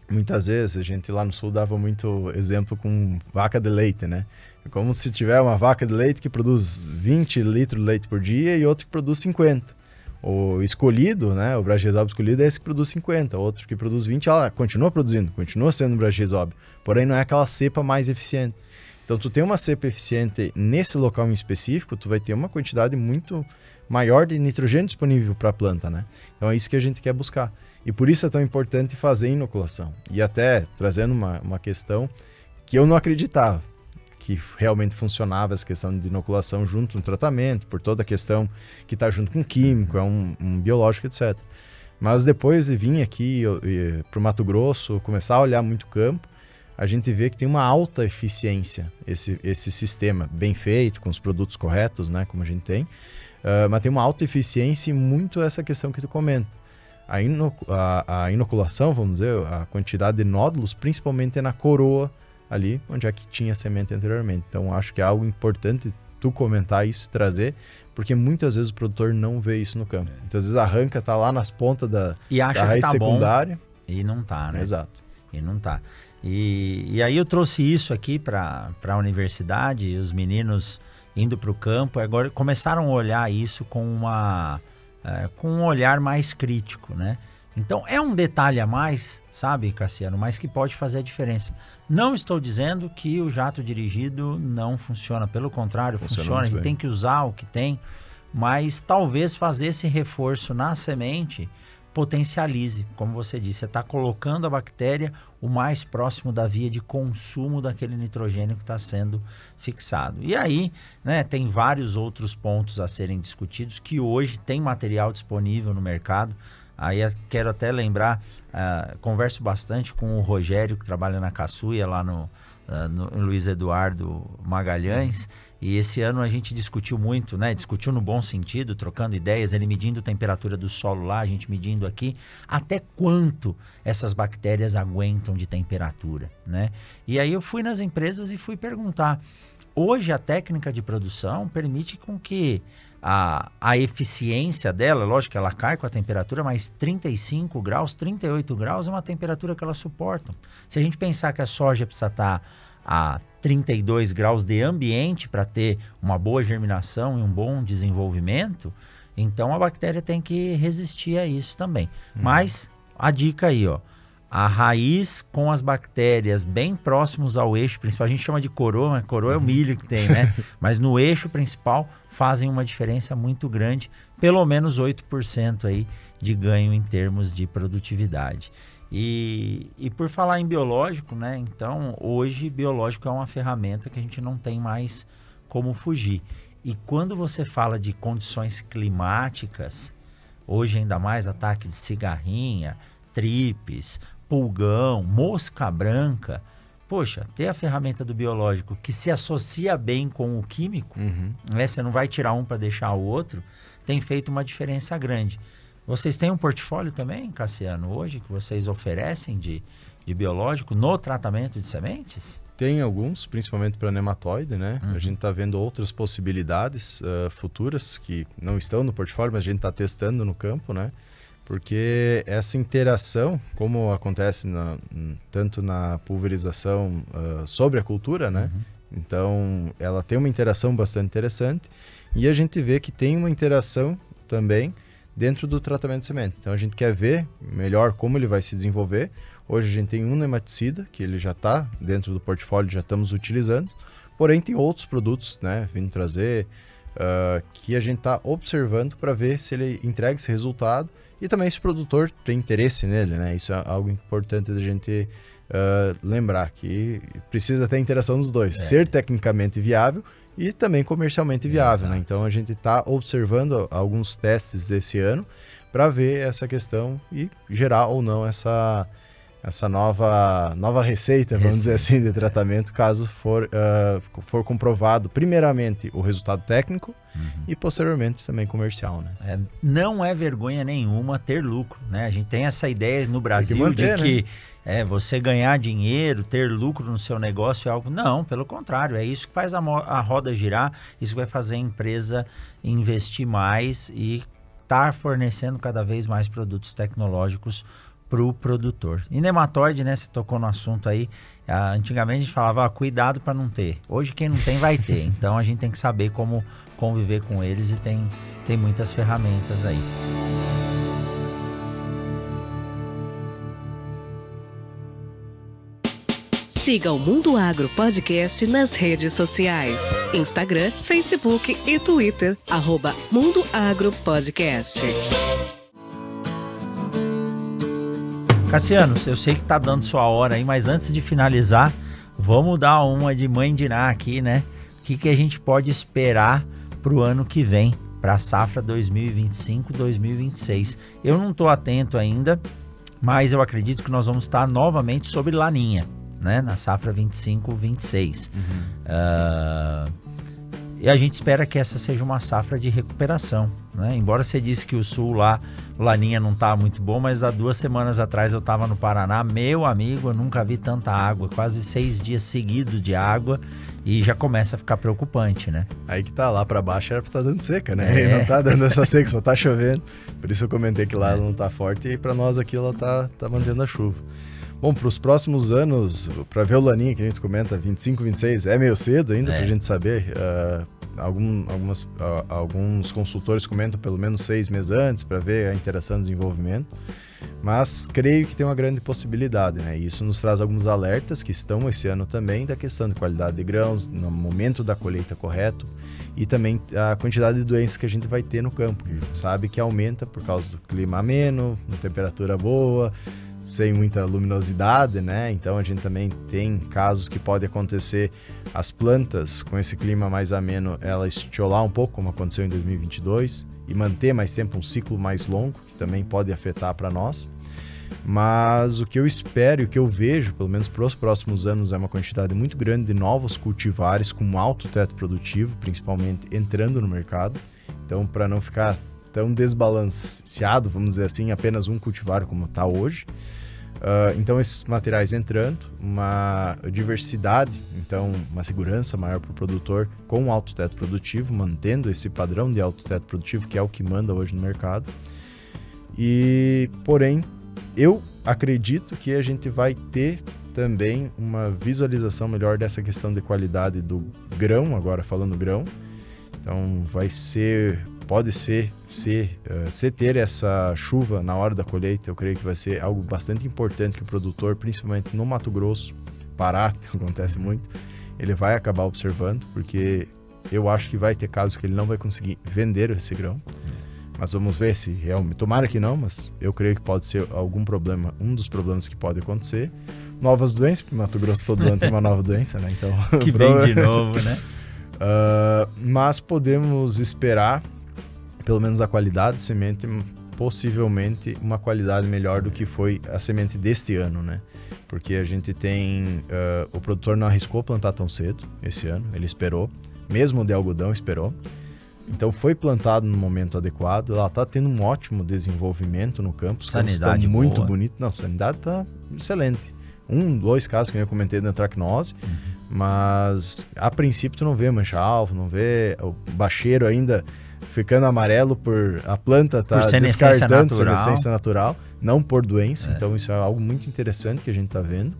muitas vezes, a gente lá no sul dava muito exemplo com vaca de leite, né? É como se tiver uma vaca de leite que produz 20 litros de leite por dia e outro que produz 50. O escolhido, né, o Bragizob escolhido é esse que produz 50, outro que produz 20, ela continua produzindo, continua sendo Bragizob, porém não é aquela cepa mais eficiente. Então, tu tem uma cepa eficiente nesse local em específico, tu vai ter uma quantidade muito maior de nitrogênio disponível para a planta, né? Então, é isso que a gente quer buscar. E por isso é tão importante fazer inoculação. E até trazendo uma questão que eu não acreditava que realmente funcionava essa questão de inoculação junto no tratamento, por toda a questão que está junto com químico, é um biológico, etc. Mas depois de vir aqui para o Mato Grosso, começar a olhar muito campo, a gente vê que tem uma alta eficiência esse sistema, bem feito, com os produtos corretos, né, como a gente tem, mas tem uma alta eficiência e muito essa questão que tu comenta. A inoculação, vamos dizer, a quantidade de nódulos, principalmente é na coroa ali, onde é que tinha semente anteriormente. Então, acho que é algo importante tu comentar isso, trazer, porque muitas vezes o produtor não vê isso no campo. Muitas vezes arranca, tá lá nas pontas da raiz tá secundária. Bom, e não tá, né? Exato. E não tá. E aí eu trouxe isso aqui para a universidade, e os meninos indo para o campo, agora começaram a olhar isso com um olhar mais crítico, né? Então é um detalhe a mais, sabe, Cassiano, mas que pode fazer a diferença. Não estou dizendo que o jato dirigido não funciona, pelo contrário, funciona. A gente tem que usar o que tem, mas talvez fazer esse reforço na semente potencialize, como você disse, você está colocando a bactéria o mais próximo da via de consumo daquele nitrogênio que está sendo fixado. E aí, né, tem vários outros pontos a serem discutidos que hoje tem material disponível no mercado. Aí quero até lembrar, converso bastante com o Rogério, que trabalha na Caçuia, lá no Luiz Eduardo Magalhães, e esse ano a gente discutiu muito, né? Discutiu no bom sentido, trocando ideias, ele medindo a temperatura do solo lá, a gente medindo aqui, até quanto essas bactérias aguentam de temperatura, né? E aí eu fui nas empresas e fui perguntar. Hoje a técnica de produção permite com que a eficiência dela, lógico que ela cai com a temperatura, mas 35 graus, 38 graus é uma temperatura que elas suportam. Se a gente pensar que a soja precisa estar a 32 graus de ambiente para ter uma boa germinação e um bom desenvolvimento, então a bactéria tem que resistir a isso também. Mas a dica aí, ó, a raiz com as bactérias bem próximos ao eixo principal, a gente chama de coroa, mas coroa é o milho que tem, né? Mas no eixo principal fazem uma diferença muito grande, pelo menos 8% aí de ganho em termos de produtividade. E por falar em biológico, né? Então, hoje, biológico é uma ferramenta que a gente não tem mais como fugir. E quando você fala de condições climáticas, hoje ainda mais ataque de cigarrinha, tripes, pulgão, mosca branca, poxa, ter a ferramenta do biológico que se associa bem com o químico, né? Você não vai tirar um para deixar o outro, tem feito uma diferença grande. Vocês têm um portfólio também, Cassiano, hoje, que vocês oferecem de biológico no tratamento de sementes? Tem alguns, principalmente para nematóide, né? A gente está vendo outras possibilidades futuras que não estão no portfólio, mas a gente está testando no campo, né? Porque essa interação, como acontece tanto na pulverização sobre a cultura, né? Então, ela tem uma interação bastante interessante e a gente vê que tem uma interação também dentro do tratamento de semente. Então a gente quer ver melhor como ele vai se desenvolver. Hoje a gente tem um nematicida, que ele já está dentro do portfólio, já estamos utilizando. Porém tem outros produtos, né, vindo trazer, que a gente está observando para ver se ele entrega esse resultado e também se o produtor tem interesse nele, né? Isso é algo importante da gente lembrar, que precisa ter interação dos dois. Ser tecnicamente viável e também comercialmente viável, né? Então a gente está observando alguns testes desse ano para ver essa questão e gerar ou não essa nova receita, vamos dizer assim, de tratamento, caso for comprovado primeiramente o resultado técnico e posteriormente também comercial, né? Não é vergonha nenhuma ter lucro, né? A gente tem essa ideia no Brasil manter, de que você ganhar dinheiro, ter lucro no seu negócio é algo... Não, pelo contrário, é isso que faz a roda girar, isso vai fazer a empresa investir mais e estar fornecendo cada vez mais produtos tecnológicos para o produtor. E nematóide, né, você tocou no assunto aí, antigamente a gente falava, cuidado para não ter. Hoje quem não tem vai ter, então a gente tem que saber como conviver com eles e tem muitas ferramentas aí. Siga o Mundo Agro Podcast nas redes sociais. Instagram, Facebook e Twitter, @Mundo Agro Podcast. Cassiano, eu sei que tá dando sua hora aí, mas antes de finalizar, vamos dar uma de Mãe Diná aqui, né? O que a gente pode esperar pro ano que vem para a safra 2025-2026. Eu não estou atento ainda, mas eu acredito que nós vamos estar novamente sobre laninha, né, na safra 25-26. E a gente espera que essa seja uma safra de recuperação, né? Embora você disse que o sul lá, o laninha não está muito bom, mas há 2 semanas atrás eu estava no Paraná, meu amigo, eu nunca vi tanta água, quase 6 dias seguidos de água, e já começa a ficar preocupante, né? Aí que tá, lá pra baixo era pra estar dando seca, né? E não tá dando essa seca, só tá chovendo. Por isso eu comentei que lá ela não tá forte, e pra nós aqui ela tá mantendo a chuva. Bom, para os próximos anos, para ver o laninha que a gente comenta, 25, 26, é meio cedo ainda para a gente saber. Alguns consultores comentam pelo menos 6 meses antes para ver a interação e desenvolvimento. Mas creio que tem uma grande possibilidade, né? E isso nos traz alguns alertas que estão esse ano também da questão de qualidade de grãos, no momento da colheita correto, e também a quantidade de doenças que a gente vai ter no campo, que sabe que aumenta por causa do clima ameno, temperatura boa, sem muita luminosidade, né? Então a gente também tem casos que pode acontecer as plantas com esse clima mais ameno, ela estiolar um pouco, como aconteceu em 2022, e manter mais tempo, um ciclo mais longo, que também pode afetar para nós. Mas o que eu espero e o que eu vejo, pelo menos para os próximos anos, é uma quantidade muito grande de novos cultivares com alto teto produtivo, principalmente entrando no mercado. Então, para não ficar tão desbalanceado, vamos dizer assim, apenas um cultivar como está hoje. Então, esses materiais entrando, uma diversidade, então uma segurança maior para o produtor com alto teto produtivo, mantendo esse padrão de alto teto produtivo, que é o que manda hoje no mercado. E, porém, eu acredito que a gente vai ter também uma visualização melhor dessa questão de qualidade do grão, agora falando grão. Então, pode ser ter essa chuva na hora da colheita, eu creio que vai ser algo bastante importante que o produtor, principalmente no Mato Grosso, Pará, acontece muito, ele vai acabar observando, porque eu acho que vai ter casos que ele não vai conseguir vender esse grão. Mas vamos ver se realmente, tomara que não, mas eu creio que pode ser algum problema, um dos problemas que pode acontecer. Novas doenças, porque Mato Grosso todo ano tem uma nova doença, né? Então, que vem de novo, né? Mas podemos esperar, pelo menos a qualidade de semente, possivelmente uma qualidade melhor do que foi a semente deste ano, né? Porque a gente tem, o produtor não arriscou plantar tão cedo esse ano, ele esperou, mesmo o de algodão esperou. Então foi plantado no momento adequado, ela está tendo um ótimo desenvolvimento no campo, sanidade muito boa. Bonito. Não, sanidade está excelente. 2 casos que eu comentei da antracnose, mas a princípio tu não vê mancha-alvo, não vê o bacheiro ainda ficando amarelo por a planta tá descartando senescência natural, não por doença. Então isso é algo muito interessante que a gente está vendo.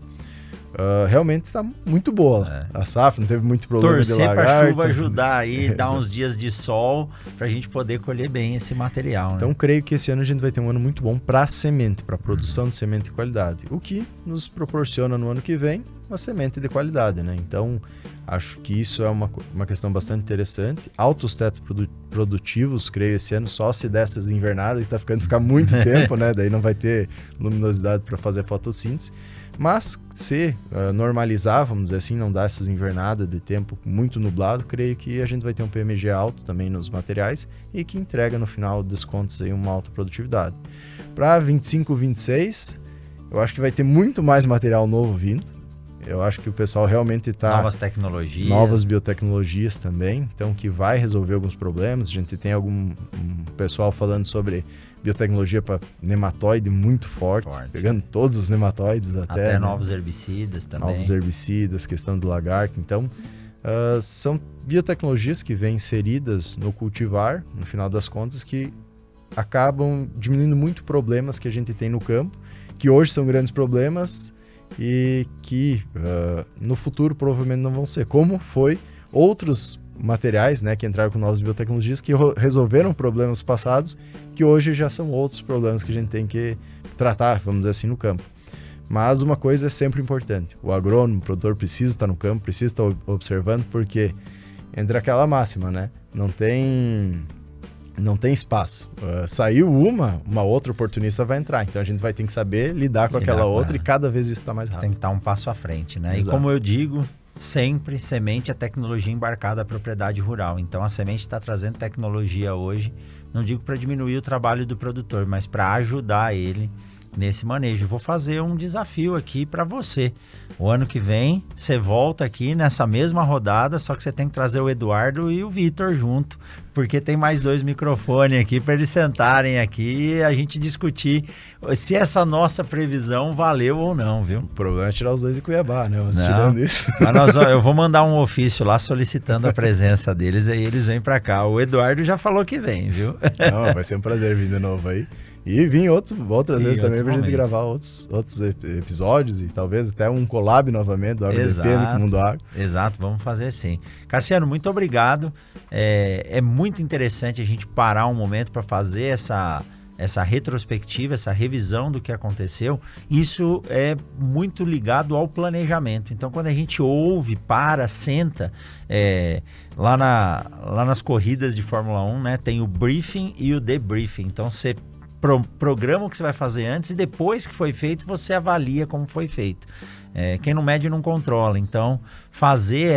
Realmente está muito boa a safra, não teve muito problema de lagarto. Torcer para a chuva ajudar aí, dar uns dias de sol para a gente poder colher bem esse material, né? Então creio que esse ano a gente vai ter um ano muito bom para semente, para produção de semente de qualidade, o que nos proporciona no ano que vem uma semente de qualidade, né? Então acho que isso é uma questão bastante interessante. Altos tetos produtivos, creio, esse ano, só se der essas invernadas, que está ficando muito tempo, né? Daí não vai ter luminosidade para fazer fotossíntese. Mas se normalizar, vamos dizer assim, não dar essas invernadas de tempo muito nublado, creio que a gente vai ter um PMG alto também nos materiais e que entrega no final dos contos aí uma alta produtividade. Para 25, 26, eu acho que vai ter muito mais material novo vindo. Eu acho que o pessoal realmente está... Novas tecnologias. Novas biotecnologias também, então que vai resolver alguns problemas. A gente tem algum pessoal falando sobre biotecnologia para nematóide muito forte, pegando todos os nematóides até né? Novos herbicidas também. Novos herbicidas, questão do lagarto. Então, são biotecnologias que vêm inseridas no cultivar, no final das contas, que acabam diminuindo muito problemas que a gente tem no campo, que hoje são grandes problemas e que no futuro provavelmente não vão ser, como foi outros materiais, né, que entraram com novas biotecnologias que resolveram problemas passados que hoje já são outros problemas que a gente tem que tratar, vamos dizer assim, no campo. Mas uma coisa é sempre importante, o agrônomo, o produtor precisa estar no campo, precisa estar observando, porque entra aquela máxima, né, não tem espaço. Saiu uma outra oportunista vai entrar, então a gente vai ter que saber lidar com aquela outra e cada vez isso está mais rápido. Tem que estar um passo à frente, né? Exato. E como eu digo, sempre semente é tecnologia embarcada à propriedade rural. Então a semente está trazendo tecnologia hoje, não digo para diminuir o trabalho do produtor, mas para ajudar ele nesse manejo. Vou fazer um desafio aqui para você. O ano que vem, você volta aqui nessa mesma rodada, só que você tem que trazer o Eduardo e o Vitor junto, porque tem mais 2 microfones aqui para eles sentarem aqui e a gente discutir se essa nossa previsão valeu ou não, viu? O problema é tirar os 2 de Cuiabá, né? Mas tirando isso... Mas eu vou mandar um ofício lá solicitando a presença deles, aí eles vêm para cá. O Eduardo já falou que vem, viu? Não, vai ser um prazer vir de novo aí. E vim outras vezes também pra gente gravar outros episódios e talvez até um collab novamente do AgroDP com o Mundo Agro. Exato, vamos fazer sim. Cassiano, muito obrigado. É muito interessante a gente parar um momento para fazer essa retrospectiva, essa revisão do que aconteceu. Isso é muito ligado ao planejamento. Então, quando a gente ouve, senta, lá nas corridas de Fórmula 1, né, tem o briefing e o debriefing. Então, você programa o que você vai fazer antes e depois que foi feito, você avalia como foi feito. Quem não mede não controla. Então, fazer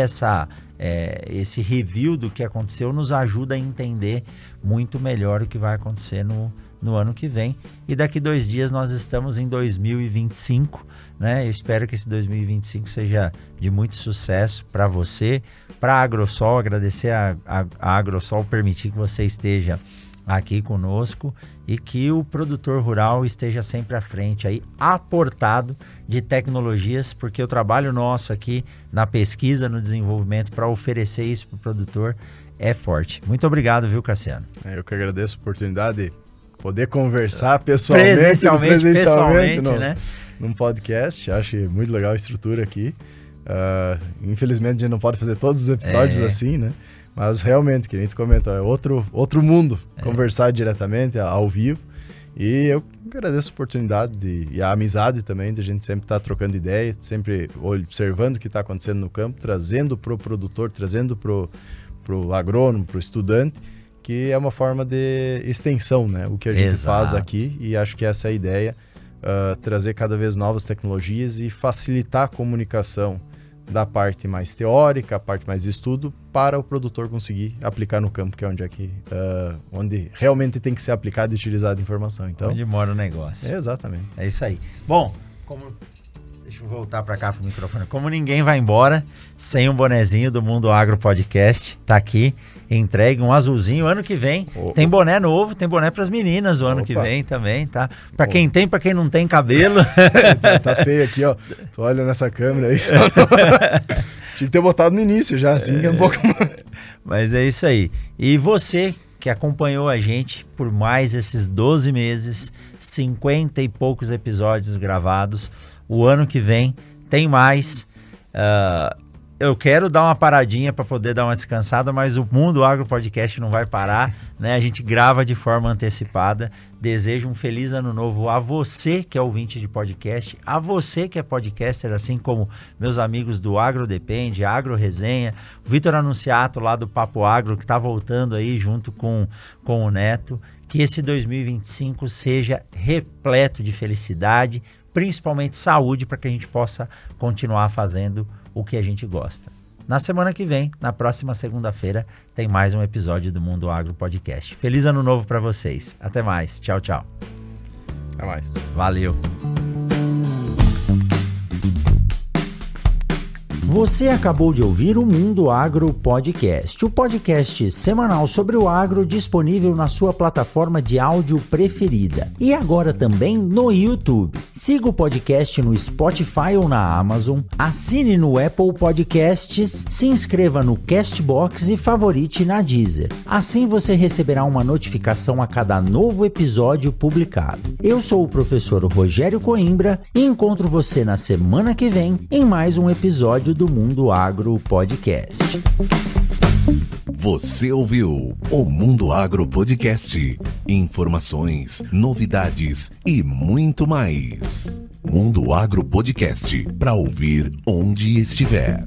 esse review do que aconteceu nos ajuda a entender muito melhor o que vai acontecer no ano que vem. E daqui 2 dias nós estamos em 2025, né? Eu espero que esse 2025 seja de muito sucesso para você, para a Agrosol. Agradecer a Agrosol permitir que você esteja aqui conosco e que o produtor rural esteja sempre à frente aí, aportado de tecnologias, porque o trabalho nosso aqui na pesquisa, no desenvolvimento, para oferecer isso para o produtor é forte. Muito obrigado, viu, Cassiano? Eu que agradeço a oportunidade de poder conversar presencialmente né? Num podcast. Acho muito legal a estrutura aqui. Infelizmente a gente não pode fazer todos os episódios assim, né? Mas realmente, que a gente comentou, é outro mundo conversar diretamente, ao vivo. E eu agradeço a oportunidade e a amizade também, de a gente sempre estar trocando ideias, sempre observando o que está acontecendo no campo, trazendo para o produtor, trazendo para o agrônomo, para o estudante, que é uma forma de extensão, né? O que a gente faz aqui, e acho que essa é a ideia, trazer cada vez novas tecnologias e facilitar a comunicação da parte mais teórica, a parte mais de estudo, para o produtor conseguir aplicar no campo, que é onde realmente tem que ser aplicada e utilizada a informação. Então, onde mora o negócio. Exatamente. É isso aí. Bom, deixa eu voltar para cá pro microfone. Como ninguém vai embora sem um bonezinho do Mundo Agro Podcast, tá aqui, entregue um azulzinho. Ano que vem tem boné novo, tem boné para as meninas o ano que vem também, tá? Para quem tem, para quem não tem cabelo. tá feio aqui, ó. Tu olha nessa câmera aí. Tinha que ter botado no início já, assim, que é um pouco mais. Mas é isso aí. E você que acompanhou a gente por mais esses 12 meses, 50 e poucos episódios gravados, o ano que vem tem mais. Eu quero dar uma paradinha para poder dar uma descansada, mas o Mundo Agro Podcast não vai parar, né? A gente grava de forma antecipada. Desejo um feliz ano novo a você que é ouvinte de podcast, a você que é podcaster, assim como meus amigos do Agro Depende, Agro Resenha, o Vitor Anunciato lá do Papo Agro, que está voltando aí junto com o Neto. Que esse 2025 seja repleto de felicidade, principalmente saúde, para que a gente possa continuar fazendo o que a gente gosta. Na semana que vem, na próxima segunda-feira, tem mais um episódio do Mundo Agro Podcast. Feliz ano novo para vocês. Até mais. Tchau, tchau. Até mais. Valeu. Você acabou de ouvir o Mundo Agro Podcast, o podcast semanal sobre o agro disponível na sua plataforma de áudio preferida e agora também no YouTube. Siga o podcast no Spotify ou na Amazon, assine no Apple Podcasts, se inscreva no Castbox e favorite na Deezer. Assim você receberá uma notificação a cada novo episódio publicado. Eu sou o professor Rogério Coimbra e encontro você na semana que vem em mais um episódio do Mundo Agro Podcast. Você ouviu o Mundo Agro Podcast. Informações, novidades e muito mais. Mundo Agro Podcast, para ouvir onde estiver.